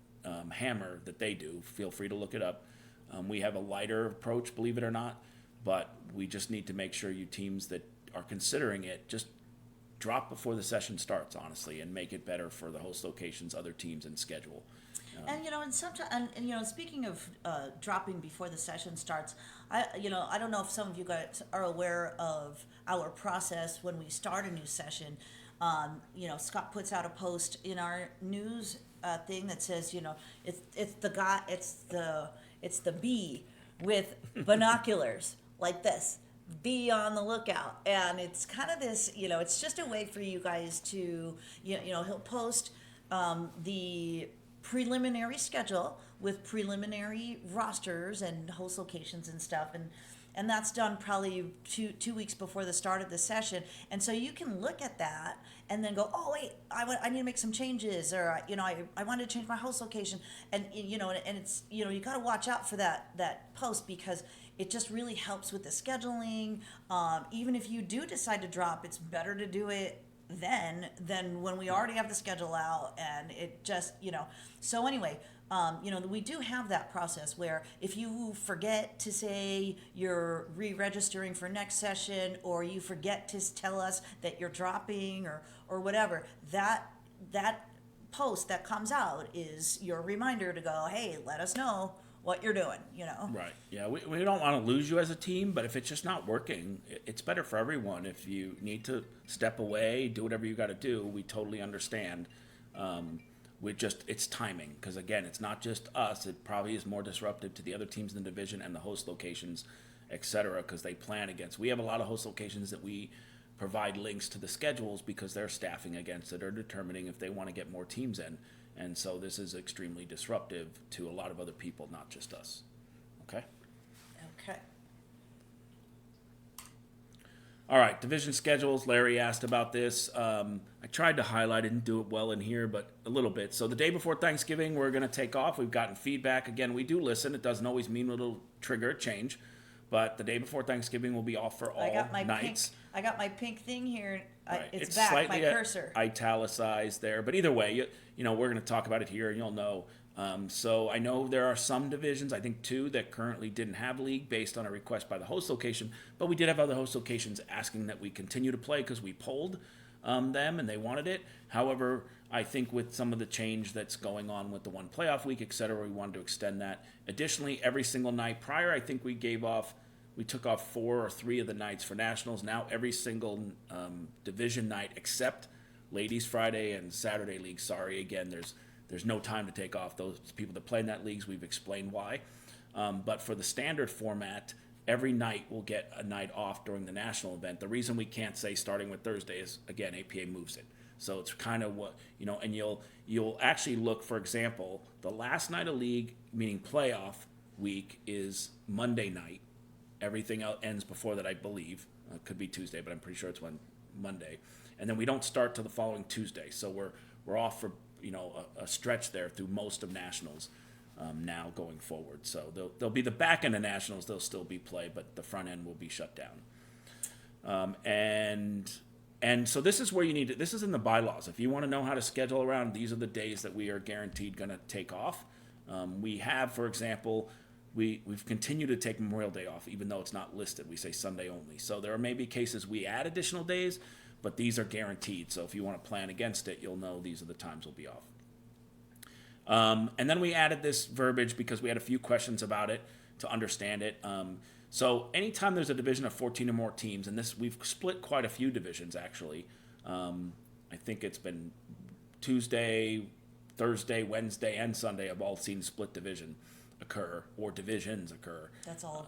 hammer that they do. Feel free to look it up. We have a lighter approach, believe it or not, but we just need to make sure you teams that are considering it just drop before the session starts, honestly, and make it better for the host locations, other teams, and schedule. And sometimes, speaking of dropping before the session starts, I don't know if some of you guys are aware of our process when we start a new session. Scott puts out a post in our news thing that says, it's the bee with binoculars like this. Be on the lookout. And it's kind of this, it's just a way for you guys to, he'll post the preliminary schedule with preliminary rosters and host locations and stuff, and that's done probably two weeks before the start of the session, and so you can look at that and then go, oh wait, I need to make some changes, or I wanted to change my host location, and and it's you got to watch out for that post, because it just really helps with the scheduling. Even if you do decide to drop, it's better to do it than when we already have the schedule out, and it just so anyway, we do have that process where if you forget to say you're re-registering for next session, or you forget to tell us that you're dropping, or whatever, that post that comes out is your reminder to go, hey, let us know what you're doing, Right. Yeah, we don't want to lose you as a team, but if it's just not working, it's better for everyone. If you need to step away, do whatever you got to do, we totally understand. It's timing, because again, it's not just us. It probably is more disruptive to the other teams in the division and the host locations, etc., because they plan against. We have a lot of host locations that we provide links to the schedules because they're staffing against it or determining if they want to get more teams in. And so this is extremely disruptive to a lot of other people, not just us. Okay? Okay. All right, division schedules. Larry asked about this. I tried to highlight it and do it well in here, but a little bit. So the day before Thanksgiving, we're going to take off. We've gotten feedback. Again, we do listen. It doesn't always mean it'll trigger a change. But the day before Thanksgiving, we'll be off for all nights. I got my pink thing here. Right. It's back, slightly my cursor. Italicized there. But either way, we're going to talk about it here, and you'll know. So I know there are some divisions, I think 2, that currently didn't have league based on a request by the host location. But we did have other host locations asking that we continue to play because we polled them and they wanted it. However, I think with some of the change that's going on with the one playoff week, et cetera, we wanted to extend that. Additionally, every single night prior, I think we took off 4 or 3 of the nights for nationals. Now every single division night except Ladies Friday and Saturday League. Sorry, again, there's no time to take off. Those people that play in that leagues, we've explained why. But for the standard format, every night we'll get a night off during the national event. The reason we can't say starting with Thursday is, again, APA moves it. So it's kind of what, and you'll actually look, for example, the last night of league, meaning playoff week, is Monday night. Everything else ends before that, I believe. It could be Tuesday, but I'm pretty sure it's Monday. And then we don't start till the following Tuesday. So we're off for a stretch there through most of nationals. now going forward. So they'll be the back end of nationals. They'll still be play, but the front end will be shut down. And so this is where you need to, this is in the bylaws. If you want to know how to schedule around, these are the days that we are guaranteed going to take off. We have, for example, we've continued to take Memorial Day off, even though it's not listed. We say Sunday only. So there are maybe cases we add additional days, but these are guaranteed. So if you want to plan against it, you'll know these are the times we'll be off. And then we added this verbiage because we had a few questions about it to understand it. So anytime there's a division of 14 or more teams, and this we've split quite a few divisions actually. I think it's been Tuesday, Thursday, Wednesday, and Sunday. I've all seen split division occur or divisions occur. That's all.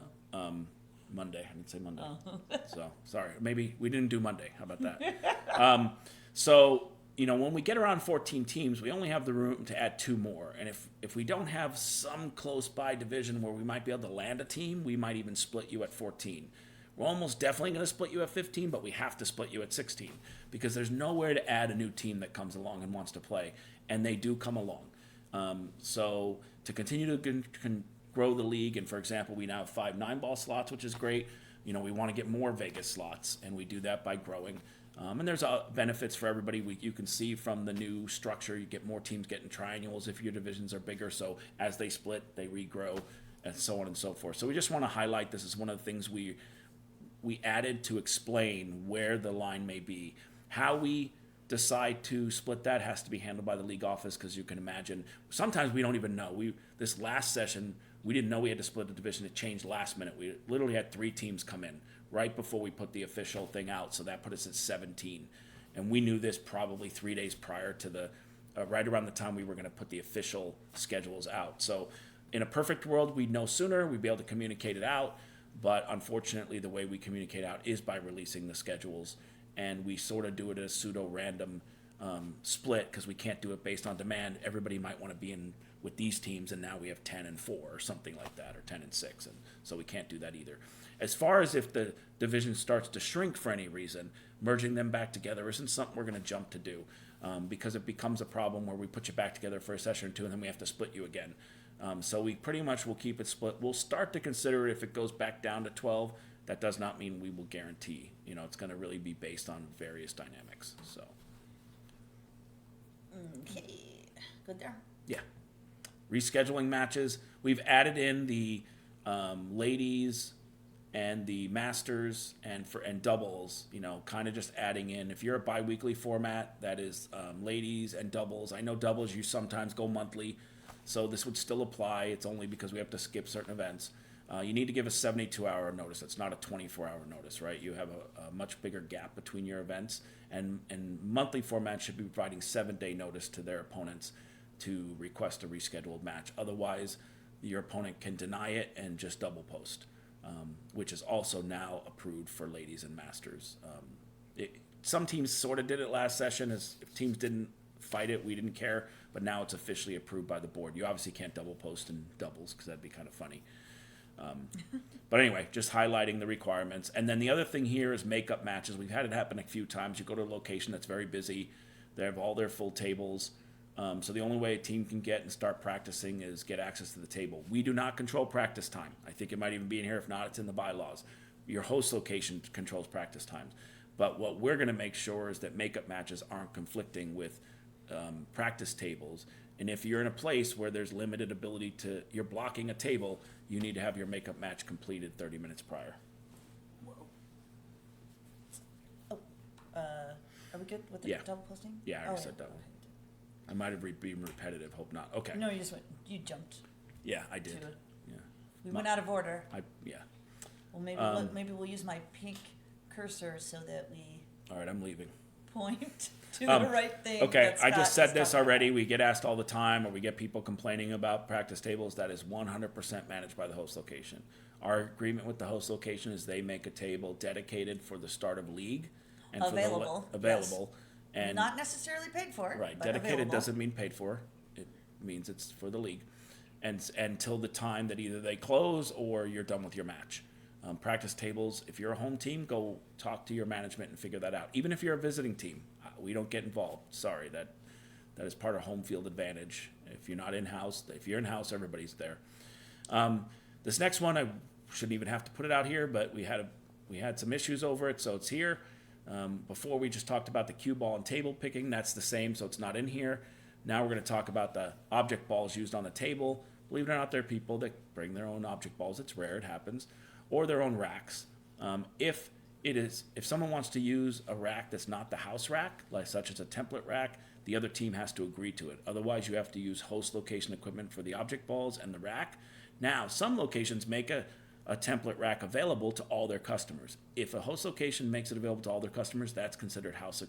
Monday. I didn't say Monday. Oh. So sorry. Maybe we didn't do Monday. How about that? So when we get around 14 teams, we only have the room to add 2 more. And if we don't have some close by division where we might be able to land a team, we might even split you at 14. We're almost definitely going to split you at 15, but we have to split you at 16 because there's nowhere to add a new team that comes along and wants to play. And they do come along. So to continue to grow the league, and for example, we now have 5 9-ball slots, which is great. We want to get more Vegas slots, and we do that by growing. And there's benefits for everybody. You can see from the new structure, you get more teams getting triangles if your divisions are bigger. So as they split, they regrow, and so on and so forth. So we just want to highlight this is one of the things we added to explain where the line may be. How we decide to split that has to be handled by the league office because you can imagine sometimes we don't even know. This last session, we didn't know we had to split the division. It changed last minute. We literally had 3 teams come in right before we put the official thing out, so that put us at 17. And we knew this probably 3 days prior to right around the time we were going to put the official schedules out. So in a perfect world, we'd know sooner. We'd be able to communicate it out. But unfortunately, the way we communicate out is by releasing the schedules. And we sort of do it as pseudo-random split because we can't do it based on demand. Everybody might want to be in with these teams, and now we have 10 and 4 or something like that, or 10 and 6. And so we can't do that either. As far as if the division starts to shrink for any reason, merging them back together isn't something we're going to jump to do because it becomes a problem where we put you back together for a session or 2 and then we have to split you again. So we pretty much will keep it split. We'll start to consider it if it goes back down to 12. That does not mean we will guarantee. It's going to really be based on various dynamics. So. Okay. Good there. Yeah. Rescheduling matches. We've added in the ladies and the masters and doubles, kind of just adding in. If you're a bi-weekly format, that is ladies and doubles. I know doubles you sometimes go monthly, so this would still apply. It's only because we have to skip certain events. You need to give a 72-hour notice. It's not a 24-hour notice, right? You have a much bigger gap between your events, and monthly format should be providing 7-day notice to their opponents to request a rescheduled match. Otherwise, your opponent can deny it and just double post, which is also now approved for ladies and masters. Some teams sort of did it last session. If teams didn't fight it, we didn't care, but now it's officially approved by the board. You obviously can't double post in doubles because that'd be kind of funny. But anyway, just highlighting the requirements. And then the other thing here is makeup matches. We've had it happen a few times. You go to a location that's very busy. They have all their full tables. So the only way a team can get and start practicing is get access to the table. We do not control practice time. I think it might even be in here. If not, it's in the bylaws. Your host location controls practice times. But what we're going to make sure is that makeup matches aren't conflicting with practice tables. And if you're in a place where there's limited ability you're blocking a table, you need to have your makeup match completed 30 minutes prior. Whoa. Oh, are we good with the double posting? Yeah, I already said double. I might have been repetitive. Hope not. Okay. No, you jumped. Yeah, I did. Yeah. We went out of order. Yeah. Well, maybe we'll use my pink cursor so that we. All right, I'm leaving. Point to the right thing. Okay, I just said this already. We get asked all the time, or we get people complaining about practice tables. That is 100% managed by the host location. Our agreement with the host location is they make a table dedicated for the start of league and available. Available. Yes. And not necessarily paid for. Right. But Dedicated available. Doesn't mean paid for. It means it's for the league. And until the time that either they close or you're done with your match. Practice tables, if you're a home team, go talk to your management and figure that out. Even if you're a visiting team, we don't get involved. Sorry, That is part of home field advantage. If you're not in-house, if you're in-house, everybody's there. This next one, I shouldn't even have to put it out here, but we had some issues over it, so it's here. Before we just talked about the cue ball and table picking. That's the same, so it's not in here. Now we're going to talk about the object balls used on the table. Believe it or not, there are people that bring their own object balls. It's rare, it happens, or their own racks. If someone wants to use a rack that's not the house rack, like such as a template rack, the other team has to agree to it. Otherwise, you have to use host location equipment for the object balls and the rack. Now, some locations make a template rack available to all their customers. If a host location makes it available to all their customers, that's considered house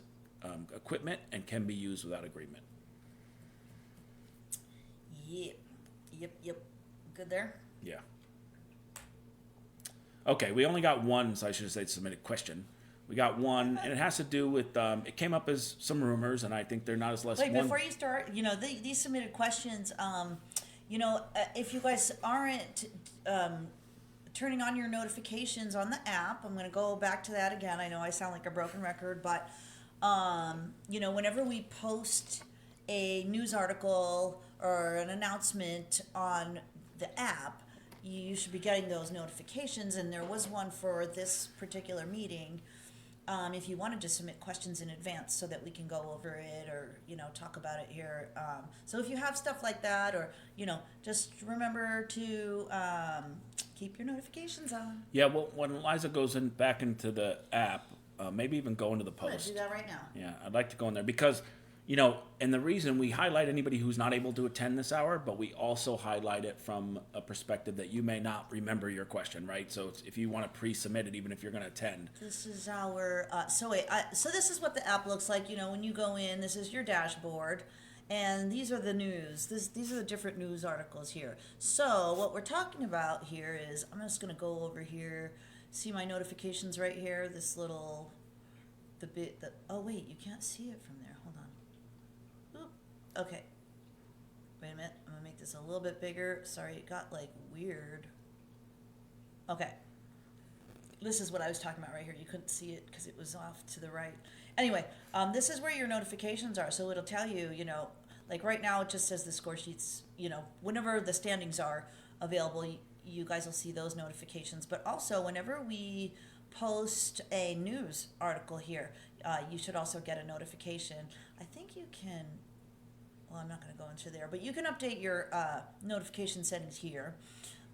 equipment and can be used without agreement. Yep. Good there? Yeah. Okay, we only got one, so I should say submitted question. We got one, and it has to do with, it came up as some rumors, and I think they're not as less Wait, one. before you start, these submitted questions, if you guys aren't turning on your notifications on the app, I'm going to go back to that again. I know I sound like a broken record, but, whenever we post a news article or an announcement on the app, you should be getting those notifications, and there was one for this particular meeting. If you wanted to submit questions in advance so that we can go over it or, talk about it here. So if you have stuff like that, or, just remember to keep your notifications on. Yeah, well, when Liza goes back into the app, maybe even go into the I'm gonna post. do that right now. Yeah, I'd like to go in there because, and the reason we highlight anybody who's not able to attend this hour, but we also highlight it from a perspective that you may not remember your question, right? So if you want to pre-submit it, even if you're going to attend. This is our, so this is what the app looks like, when you go in, this is your dashboard, and these are the news. These are the different news articles here. So what we're talking about here is, I'm just going to go over here, see my notifications right here, this little, oh wait, you can't see it from there, hold on. Oop. Okay, wait a minute, I'm going to make this a little bit bigger. Sorry, it got weird. Okay. This is what I was talking about right here. You couldn't see it because it was off to the right. Anyway, this is where your notifications are. So it'll tell you, right now it just says the score sheets, whenever the standings are available, you guys will see those notifications. But also, whenever we post a news article here, you should also get a notification. I think you can, well, I'm not going to go into there, but you can update your notification settings here.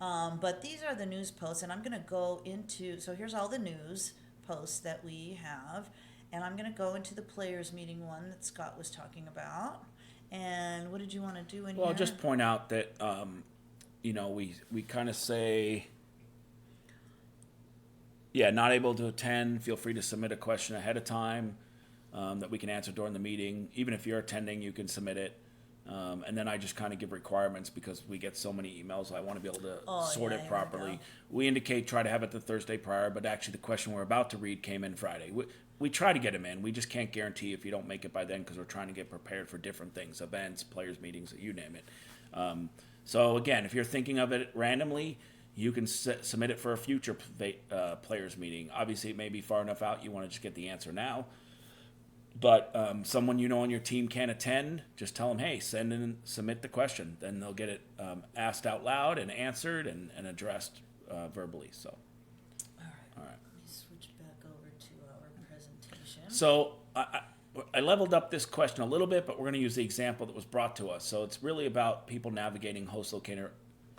But these are the news posts, and I'm going to go into, so here's all the news posts that we have, and I'm going to go into the players meeting one that Scott was talking about. And what did you want to do in here? Well, I'll just point out that, we kind of say, not able to attend, feel free to submit a question ahead of time that we can answer during the meeting. Even if you're attending, you can submit it. And then I just kind of give requirements because we get so many emails. I want to be able to sort it properly. We indicate try to have it the Thursday prior, but actually the question we're about to read came in Friday. We try to get them in. We just can't guarantee if you don't make it by then because we're trying to get prepared for different things, events, players meetings, you name it. So again, if you're thinking of it randomly, you can submit it for a future players meeting. Obviously, it may be far enough out you want to just get the answer now. But someone on your team can't attend, just tell them, hey, submit the question. Then they'll get it asked out loud and answered and addressed verbally. So, All right. Let me switch back over to our presentation. So I leveled up this question a little bit, but we're going to use the example that was brought to us. So it's really about people navigating host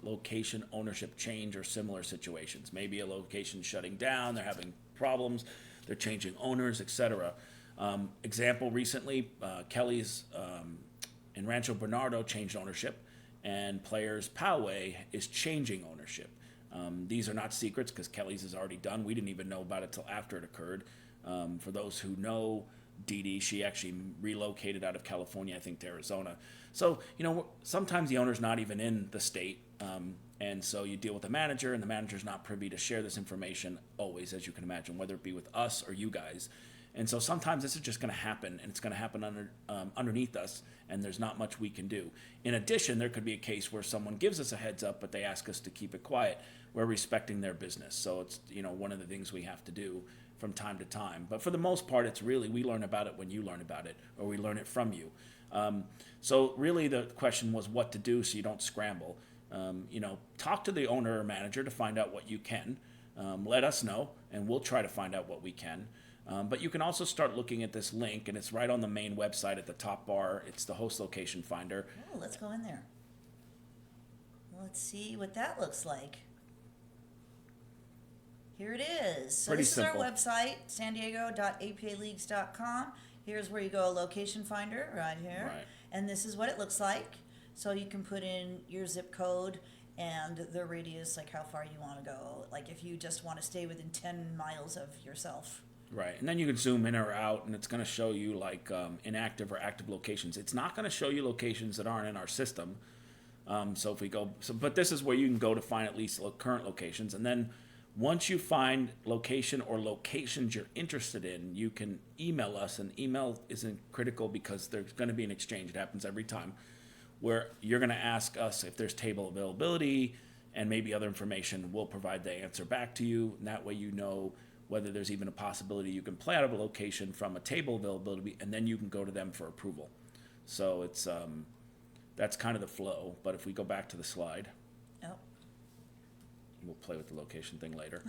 location ownership change or similar situations. Maybe a location shutting down, they're having problems, they're changing owners, etc. Example recently, Kelly's in Rancho Bernardo changed ownership, and Players Poway is changing ownership. These are not secrets because Kelly's is already done. We didn't even know about it till after it occurred. For those who know Dee Dee, she actually relocated out of California, I think, to Arizona. So, sometimes the owner's not even in the state, and so you deal with the manager, and the manager's not privy to share this information always, as you can imagine, whether it be with us or you guys. And so sometimes this is just going to happen, and it's going to happen underneath us, and there's not much we can do. In addition, there could be a case where someone gives us a heads up, but they ask us to keep it quiet. We're respecting their business. So it's, one of the things we have to do from time to time. But for the most part, it's really, we learn about it when you learn about it, or we learn it from you. So really the question was what to do so you don't scramble. Talk to the owner or manager to find out what you can. Let us know, and we'll try to find out what we can. But you can also start looking at this link, and it's right on the main website at the top bar. It's the host location finder. Oh, let's go in there. Let's see what that looks like. Here it is. So Pretty this simple. is our website, sandiego.apaleagues.com. Here's where you go, location finder, right here. Right. And this is what it looks like. So you can put in your zip code and the radius, like how far you want to go. Like if you just want to stay within 10 miles of yourself. Right, and then you can zoom in or out, and it's going to show you like inactive or active locations. It's not going to show you locations that aren't in our system. So if we go, but this is where you can go to find at least current locations, and then once you find location or locations you're interested in, you can email us. And email isn't critical because there's going to be an exchange. It happens every time, where you're going to ask us if there's table availability and maybe other information. We'll provide the answer back to you, and that way you know whether there's even a possibility you can play out of a location from a table availability, and then you can go to them for approval. So it's that's kind of the flow. But if we go back to the slide, Oh. we'll play with the location thing later.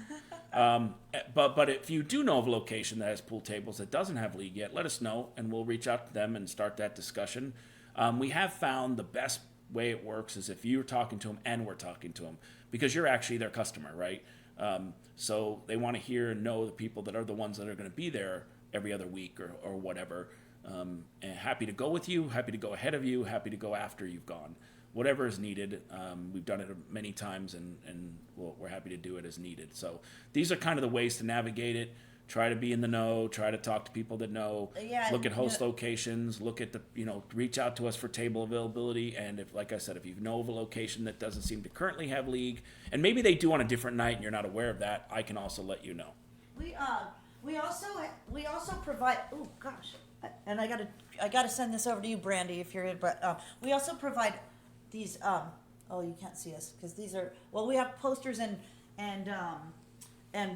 But if you do know of a location that has pool tables that doesn't have league yet, let us know, and we'll reach out to them and start that discussion. We have found the best way it works is if you're talking to them and we're talking to them, because you're actually their customer, right? So they want to hear and know the people that are the ones that are going to be there every other week or whatever. And happy to go with you, happy to go ahead of you, happy to go after you've gone. Whatever is needed. We've done it many times, and we're happy to do it as needed. So these are kind of the ways to navigate it. Try to be in the know, try to talk to people that know, look at host locations, look at reach out to us for table availability. And if, like I said, if you know of a location that doesn't seem to currently have league, and maybe they do on a different night and you're not aware of that, I can also let you know. We also provide. Oh gosh, and I gotta send this over to you, Brandy, if you're in. But we also provide these. Oh, you can't see us because these are. Well, we have posters and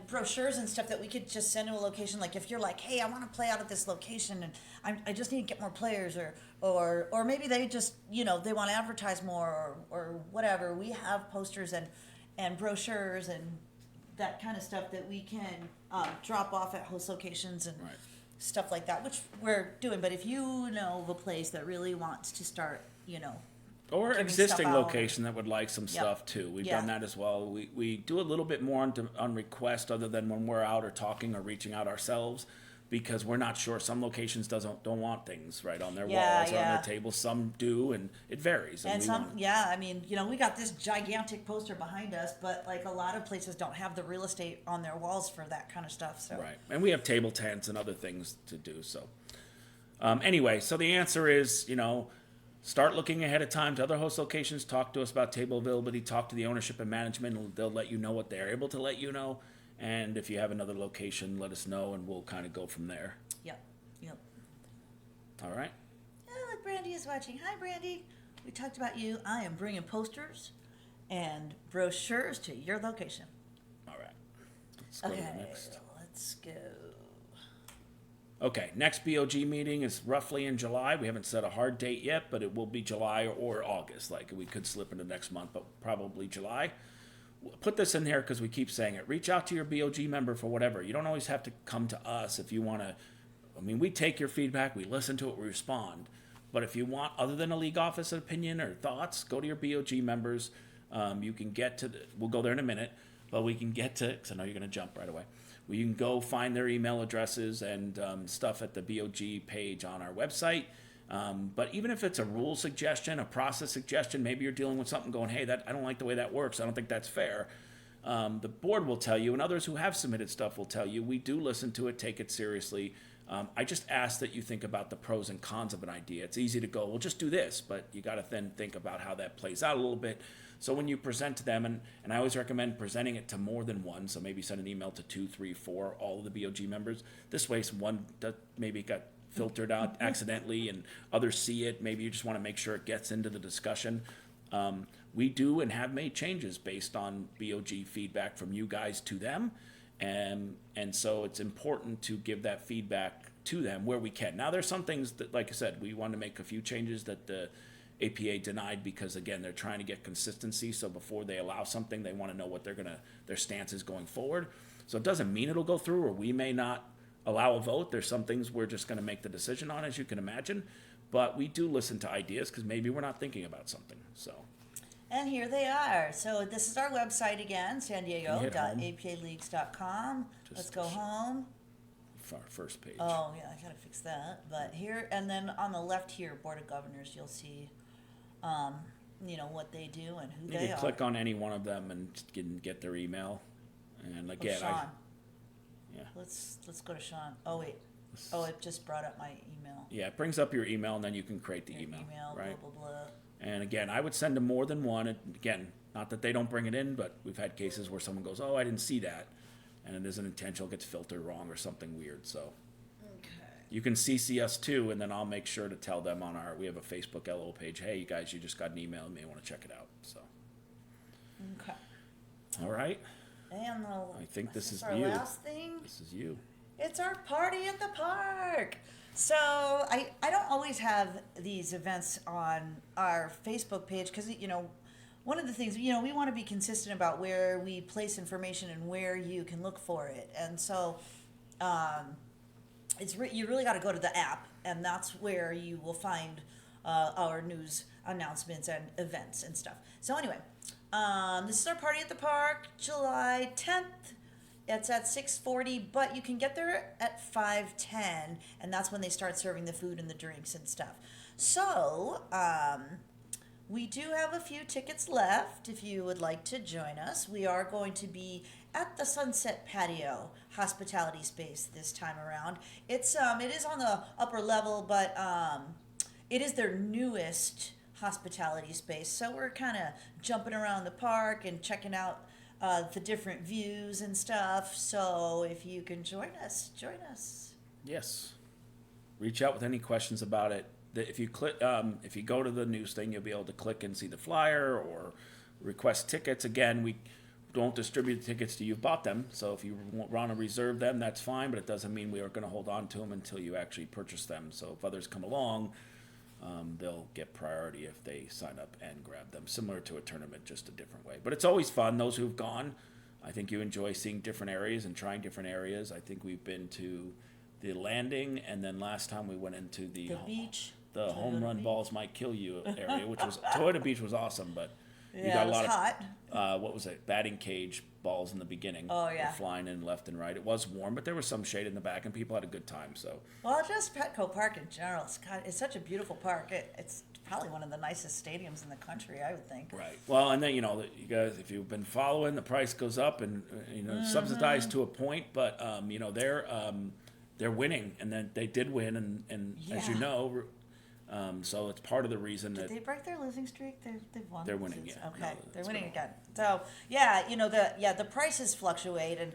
brochures and stuff that we could just send to a location. Like if you're like, hey, I want to play out at this location and I just need to get more players, or maybe they just they want to advertise more or whatever. We have posters and brochures and that kind of stuff that we can drop off at host locations and stuff like that, which we're doing. But if you know of a place that really wants to start, or giving existing stuff out. location that would like some stuff too. We've done that as well. We do a little bit more on request, other than when we're out or talking or reaching out ourselves, because we're not sure. Some locations don't want things right on their walls or on their tables. Some do, and it varies. And some, I mean, we got this gigantic poster behind us, but like a lot of places don't have the real estate on their walls for that kind of stuff. So right, and we have table tents and other things to do. So anyway, so the answer is, start looking ahead of time to other host locations. Talk to us about table availability. Talk to the ownership and management. They'll let you know what they're able to let you know. And if you have another location, let us know, and we'll kind of go from there. Yep. All right. Oh, look, Brandy is watching. Hi, Brandy. We talked about you. I am bringing posters and brochures to your location. All right. Let's go to the next. Let's go. Okay, next BOG meeting is roughly in July. We haven't set a hard date yet, but it will be July or August. Like, we could slip into next month, but probably July. We'll put this in here because we keep saying it. Reach out to your BOG member for whatever. You don't always have to come to us if you want to. I mean, we take your feedback, we listen to it, we respond. But if you want, other than a league office opinion or thoughts, go to your BOG members. You can get to we'll go there in a minute, but we can get to, because I know you're going to jump right away. Well, you can go find their email addresses and stuff at the BOG page on our website. But even if it's a rule suggestion, a process suggestion, maybe you're dealing with something going, hey, I don't like the way that works. I don't think that's fair. The board will tell you, and others who have submitted stuff will tell you, we do listen to it, take it seriously. I just ask that you think about the pros and cons of an idea. It's easy to go, well, just do this, but you got to then think about how that plays out a little bit. So when you present to them, and I always recommend presenting it to more than one, so maybe send an email to 2, 3, 4, all of the BOG members. This way, one maybe got filtered out accidentally and others see it. Maybe you just want to make sure it gets into the discussion. We do and have made changes based on BOG feedback from you guys to them. And so it's important to give that feedback to them where we can. Now there's some things that, like I said, we want to make a few changes that the APA denied because again they're trying to get consistency. So before they allow something, they want to know what their stance is going forward. So it doesn't mean it'll go through, or we may not allow a vote. There's some things we're just going to make the decision on, as you can imagine. But we do listen to ideas because maybe we're not thinking about something. So. And here they are. So this is our website again, Can you hit home? sandiego.apaleagues.com. Let's go home. Our first page. Oh, yeah, I gotta fix that. But here, and then on the left here, Board of Governors, you'll see, what they do and who You they can are. click on any one of them and get their email. And again, Sean. yeah. Let's go to Sean. Oh, wait. Oh, it just brought up my email. Yeah, it brings up your email, and then you can create the Your email, right? blah, blah, blah. And again, I would send them more than one. And again, not that they don't bring it in, but we've had cases where someone goes, "Oh, I didn't see that," and it isn't intentional, gets filtered wrong or something weird. So Okay. you can CC us too, and then I'll make sure to tell them we have a Facebook LO page. Hey, you guys, you just got an email. You may want to check it out. So, Okay. all right, And I think this is our you. last thing. This is you. It's our party at the park. So I don't always have these events on our Facebook page because, one of the things, we want to be consistent about where we place information and where you can look for it. And so you really got to go to the app, and that's where you will find our news announcements and events and stuff. So anyway, this is our party at the park, July 10th. It's at 6:40, but you can get there at 5:10, and that's when they start serving the food and the drinks and stuff. So, we do have a few tickets left if you would like to join us. We are going to be at the Sunset Patio hospitality space this time around. It is on the upper level, but it is their newest hospitality space. So we're kind of jumping around the park and checking out the different views and stuff. So if you can join us, join us. Yes. Reach out with any questions about it. If you go to the news thing, you'll be able to click and see the flyer or request tickets. Again, we don't distribute tickets till you've bought them. So if you want to reserve them, that's fine, but it doesn't mean we are going to hold on to them until you actually purchase them. So if others come along, they'll get priority if they sign up and grab them, similar to a tournament, just a different way. But it's always fun. Those who've gone, I think you enjoy seeing different areas and trying different areas. I think we've been to the landing, and then last time we went into the beach. the home run balls might kill you area, which was Toyota Beach was awesome, but you Yeah, got it a was lot hot. of what was it, batting cage balls in the beginning. Oh, yeah. Were flying in left and right. It was warm, but there was some shade in the back, and people had a good time. So Well, just Petco Park in general. It's such a beautiful park. It's probably one of the nicest stadiums in the country, I would think. right. Well, and then you guys, if you've been following, the price goes up, and subsidized to a point, but they're winning, and then they did win, and as you Yeah. know. So it's part of the reason Did that they break their losing streak? They've won. They're winning, since- yeah. Okay, No, they're it's winning been again. So yeah, the prices fluctuate, and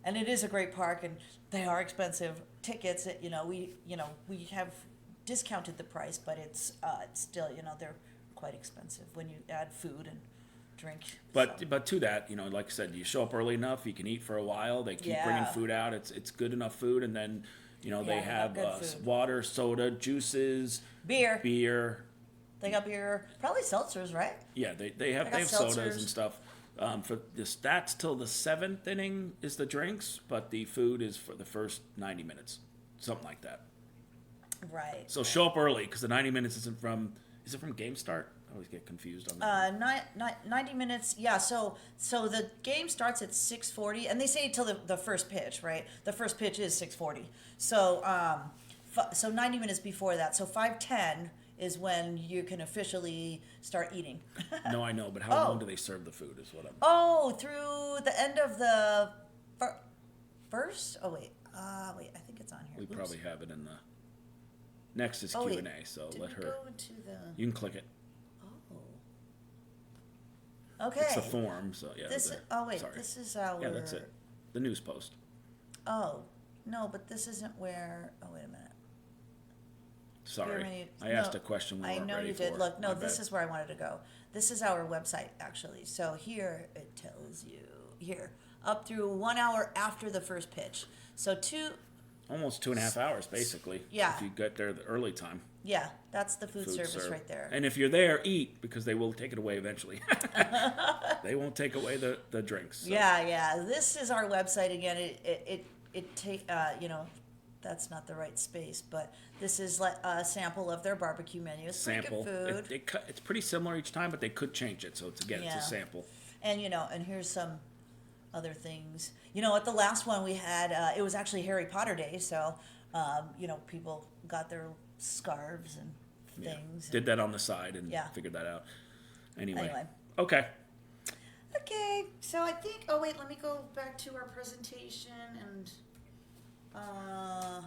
and it is a great park, and they are expensive tickets. We have discounted the price, but it's still they're quite expensive when you add food and drink. But so. but to that, like I said, you show up early enough, you can eat for a while. They keep bringing Yeah. food out. It's good enough food, and then they Yeah, have good food. water, soda, juices, beer. beer. They got beer, probably seltzers, right? Yeah, they have got sodas seltzers. and stuff. For the stats till the 7th inning is the drinks, but the food is for the first 90 minutes, something like that. Right. So show up early because the 90 minutes isn't from. Is it from game start? I always get confused on that. 90 minutes. Yeah. So the game starts at 6:40, and they say till the first pitch, right? The first pitch is 6:40. So so 90 minutes before that. So 5:10 is when you can officially start eating. No, I know, but how long do they serve the food? Is what I'm. Oh, through the end of the first. Oh wait. Wait. I think it's on here. We Oops. probably have it in the. Next is Oh, Q wait. and A, so Did let we her. go into the? You can click it. Oh. Okay. It's the form, so yeah. This. Wait. Sorry. This is our. Yeah, that's it. The news post. Oh, no, but this isn't where. Oh, wait a minute. Sorry, I asked a question we I weren't know ready you did. for. Look, no, My this bad. is where I wanted to go. This is our website, actually. So here it tells you. Here, up through 1 hour after the first pitch. So Almost 2.5 hours, basically. Yeah. If you get there the early time. yeah, that's the food service serve. right there. And if you're there, eat, because they will take it away eventually. They won't take away the drinks. So. Yeah. This is our website again. That's not the right space, but this is a sample of their barbecue menu. It's pretty Sample. good food. It's pretty similar each time, but they could change it. So it's Yeah. a sample. And and here's some other things. At the last one we had, it was actually Harry Potter Day, so people got their scarves and things. Did that on the side and Yeah. figured that out. Anyway. Anyway. Okay. Okay, so I think. Oh wait, let me go back to our presentation and. All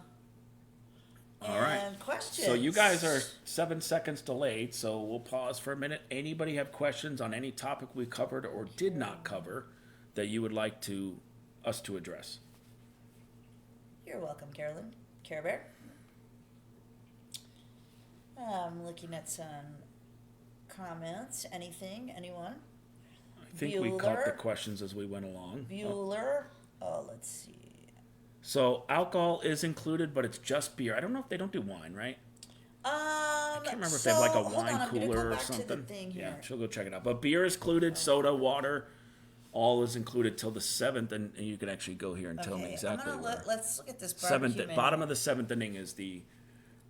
right. And questions. So you guys are 7 seconds delayed, so we'll pause for a minute. Anybody have questions on any topic we covered or did not cover that you would like us to address? You're welcome, Carolyn. Care Bear. I'm looking at some comments. Anyone? I think we caught the questions as we went along. Bueller. Oh, let's see. So alcohol is included, but it's just beer. I don't know if they don't do wine, right? I can't remember if they have like a wine cooler or something. Yeah, she'll go check it out. But beer is included, soda, water, all is included till the 7th, and you can actually go here and tell me exactly. Let's look at this barbecue menu. Bottom of the 7th inning is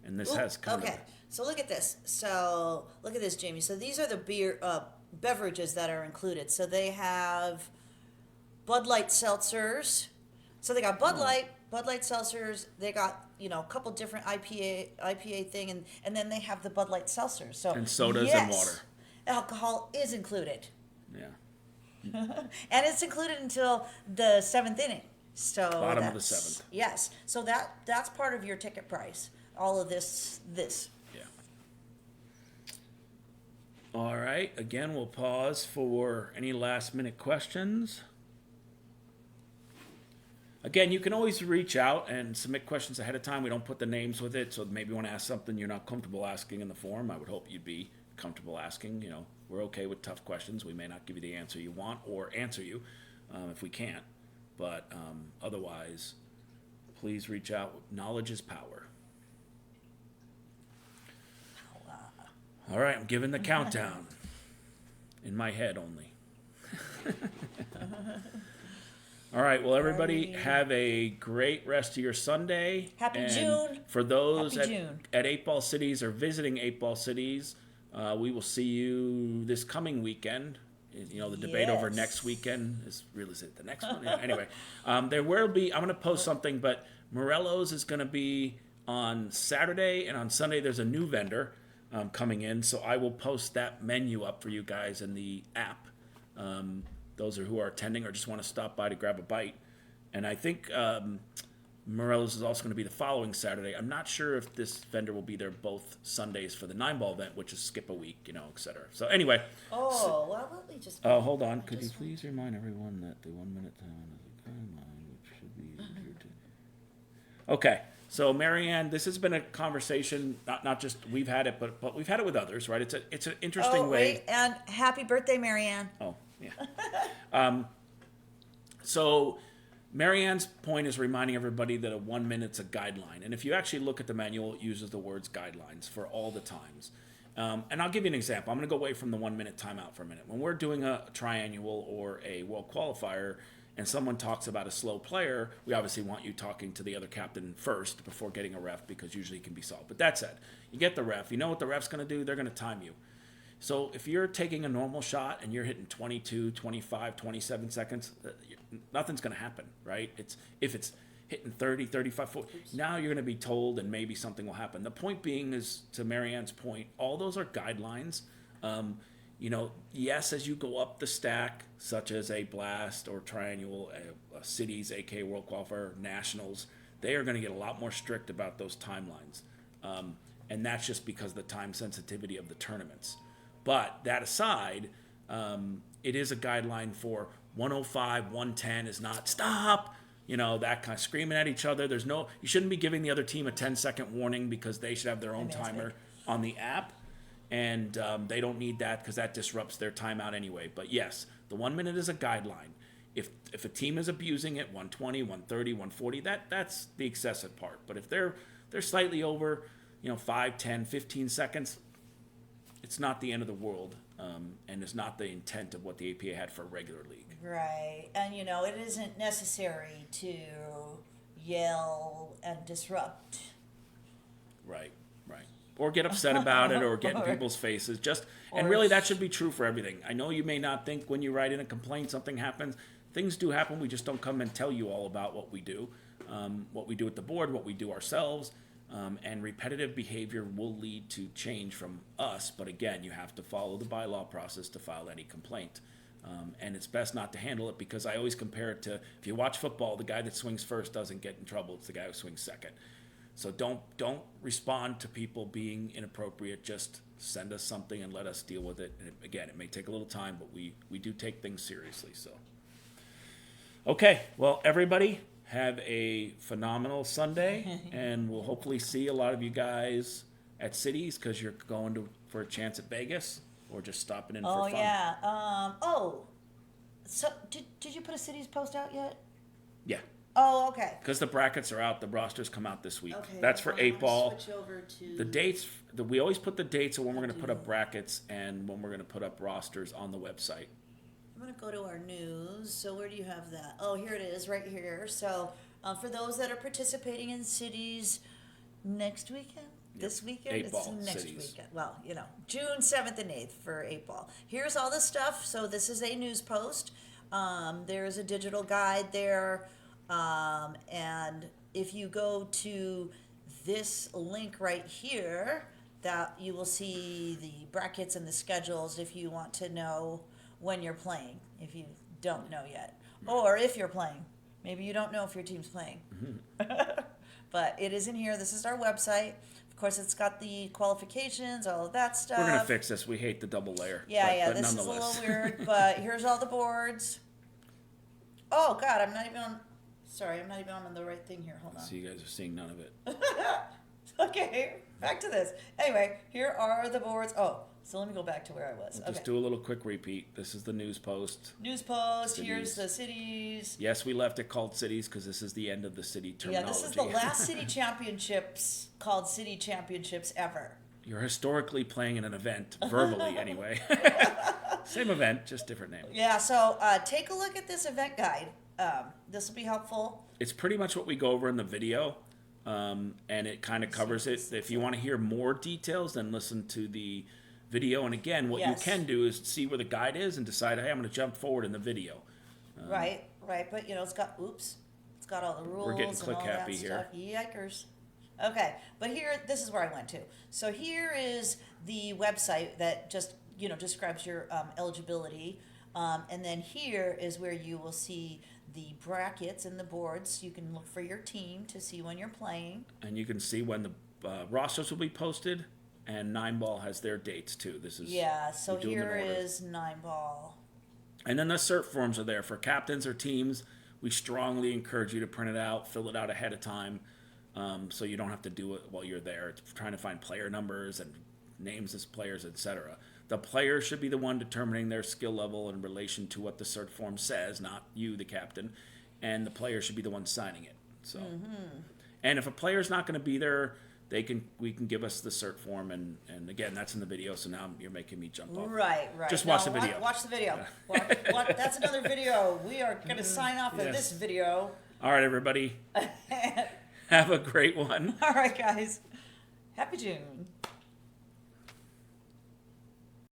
and this has kind of. Okay, so look at this. So look at this, Jamie. So these are the beer beverages that are included. So they have Bud Light seltzers. So they got Bud Light seltzers. They got a couple different IPA thing, and then they have the Bud Light seltzers. So And sodas and water. Alcohol is included, Yeah. and it's included until the 7th inning. So Bottom of the 7th. Yes. So that's part of your ticket price. All of this. Yeah. All right. Again, we'll pause for any last minute questions. Again, you can always reach out and submit questions ahead of time. We don't put the names with it, so maybe you want to ask something you're not comfortable asking in the forum. I would hope you'd be comfortable asking. We're okay with tough questions. We may not give you the answer you want or answer you if we can't. But otherwise, please reach out. Knowledge is power. All right, I'm giving the countdown. In my head only. All right, well, everybody have a great rest of your Sunday. Happy June. For those Happy June. at 8 Ball Cities or visiting 8 Ball Cities, we will see you this coming weekend. The debate over next weekend is it the next one? Yeah, anyway, there will be, I'm going to post something, but Morello's is going to be on Saturday, and on Sunday there's a new vendor coming in, so I will post that menu up for you guys in the app. Those who are attending or just want to stop by to grab a bite. And I think Morello's is also going to be the following Saturday. I'm not sure if this vendor will be there both Sundays for the 9-ball event, which is skip a week, et cetera. So anyway. Oh, well, let me just... Oh, hold on. Could you please remind everyone that the 1 minute time is a guideline, which should be adhered to. Okay. So, Marianne, this has been a conversation, not just we've had it, but we've had it with others, right? It's an interesting way. Wait, and happy birthday, Marianne. Oh, yeah. So Marianne's point is reminding everybody that a 1 minute's a guideline. And if you actually look at the manual, it uses the words guidelines for all the times. And I'll give you an example. I'm going to go away from the 1 minute timeout for a minute. When we're doing a triannual or a world qualifier and someone talks about a slow player, we obviously want you talking to the other captain first before getting a ref, because usually it can be solved. But that said, you get the ref. You know what the ref's going to do? They're going to time you. So if you're taking a normal shot and you're hitting 22, 25, 27 seconds, nothing's going to happen, right? If it's hitting 30, 35, 40, now you're going to be told and maybe something will happen. The point being is, to Marianne's point, all those are guidelines. Yes, as you go up the stack, such as a blast or triannual, a cities, AK World Qualifier, nationals, they are going to get a lot more strict about those timelines. And that's just because of the time sensitivity of the tournaments. But that aside, it is a guideline for 105, 110 is not stop, that kind of screaming at each other. You shouldn't be giving the other team a 10-second warning because they should have their own timer on the app. And they don't need that because that disrupts their timeout anyway. But yes, the 1 minute is a guideline. if a team is abusing it, 120, 130, 140, that's the excessive part. But if they're slightly over, 5, 10, 15 seconds, it's not the end of the world, and it's not the intent of what the APA had for regular league. Right. And, it isn't necessary to yell and disrupt. Right. Or get upset about it, or get in people's faces. And really, that should be true for everything. I know you may not think when you write in a complaint something happens. Things do happen. We just don't come and tell you all about what we do at the board, what we do ourselves. And repetitive behavior will lead to change from us. But again, you have to follow the bylaw process to file any complaint. And it's best not to handle it, because I always compare it to, if you watch football, the guy that swings first doesn't get in trouble. It's the guy who swings second. So don't respond to people being inappropriate. Just send us something and let us deal with it. And again, it may take a little time, but we do take things seriously. So, okay, well, everybody, have a phenomenal Sunday, and we'll hopefully see a lot of you guys at Cities, because you're going for a chance at Vegas, or just stopping in for fun. Oh, yeah. So did you put a Cities post out yet? Yeah. Oh, okay. Because the brackets are out, the rosters come out this week. Okay, That's for 8-ball. Switch over to The dates, we always put the dates of when we're going to put up brackets and when we're going to put up rosters on the website. I'm going to go to our news. So where do you have that? Oh, here it is, right here. So for those that are participating in Cities next weekend, this weekend, 8-ball it's next Cities. weekend. Well, June 7th and 8th for 8-ball. Here's all the stuff. So this is a news post. There's a digital guide there. And if you go to this link right here, that you will see the brackets and the schedules if you want to know when you're playing, if you don't know yet, or if you're playing. Maybe you don't know if your team's playing. But it is in here. This is our website. Of course, it's got the qualifications, all of that stuff. We're going to fix this. We hate the double layer. Yeah, but this is a nonetheless. little weird, but here's all the boards. Oh, God, I'm not even on the right thing here. Hold on. So you guys are seeing none of it. Okay, back to this. Anyway, here are the boards. Oh, so let me go back to where I was. Just do a little quick repeat. This is the news post. News post. Cities. Here's the Cities. Yes, we left it called Cities because this is the end of the city terminology. Yeah, this is the last city championships called city championships ever. You're historically playing in an event, verbally anyway. Same event, just different name. Yeah, so take a look at this event guide. This will be helpful. It's pretty much what we go over in the video, and it kind of covers it. If you want to hear more details, then listen to the video. And again, what you can do is see where the guide is and decide, hey, I'm going to jump forward in the video. Right. But it's got all the rules. We're getting and click all happy that here. Stuff. Yikers. Okay, but this is where I went to. So here is the website that just describes your eligibility, and then here is where you will see the brackets and the boards. You can look for your team to see when you're playing, and you can see when the rosters will be posted. And 9-ball has their dates too. So here is 9-ball. And then the cert forms are there for captains or teams. We strongly encourage you to print it out, fill it out ahead of time, so you don't have to do it while you're there. It's trying to find player numbers and names as players, etc. The player should be the one determining their skill level in relation to what the cert form says, not you, the captain. And the player should be the one signing it. So, and if a player's not going to be there, we can give us the cert form, and again, that's in the video. So now you're making me jump off. Right. Just watch the video. Watch the video. That's another video. We are going to sign off of this video. All right, everybody. Have a great one. All right, guys. Happy June.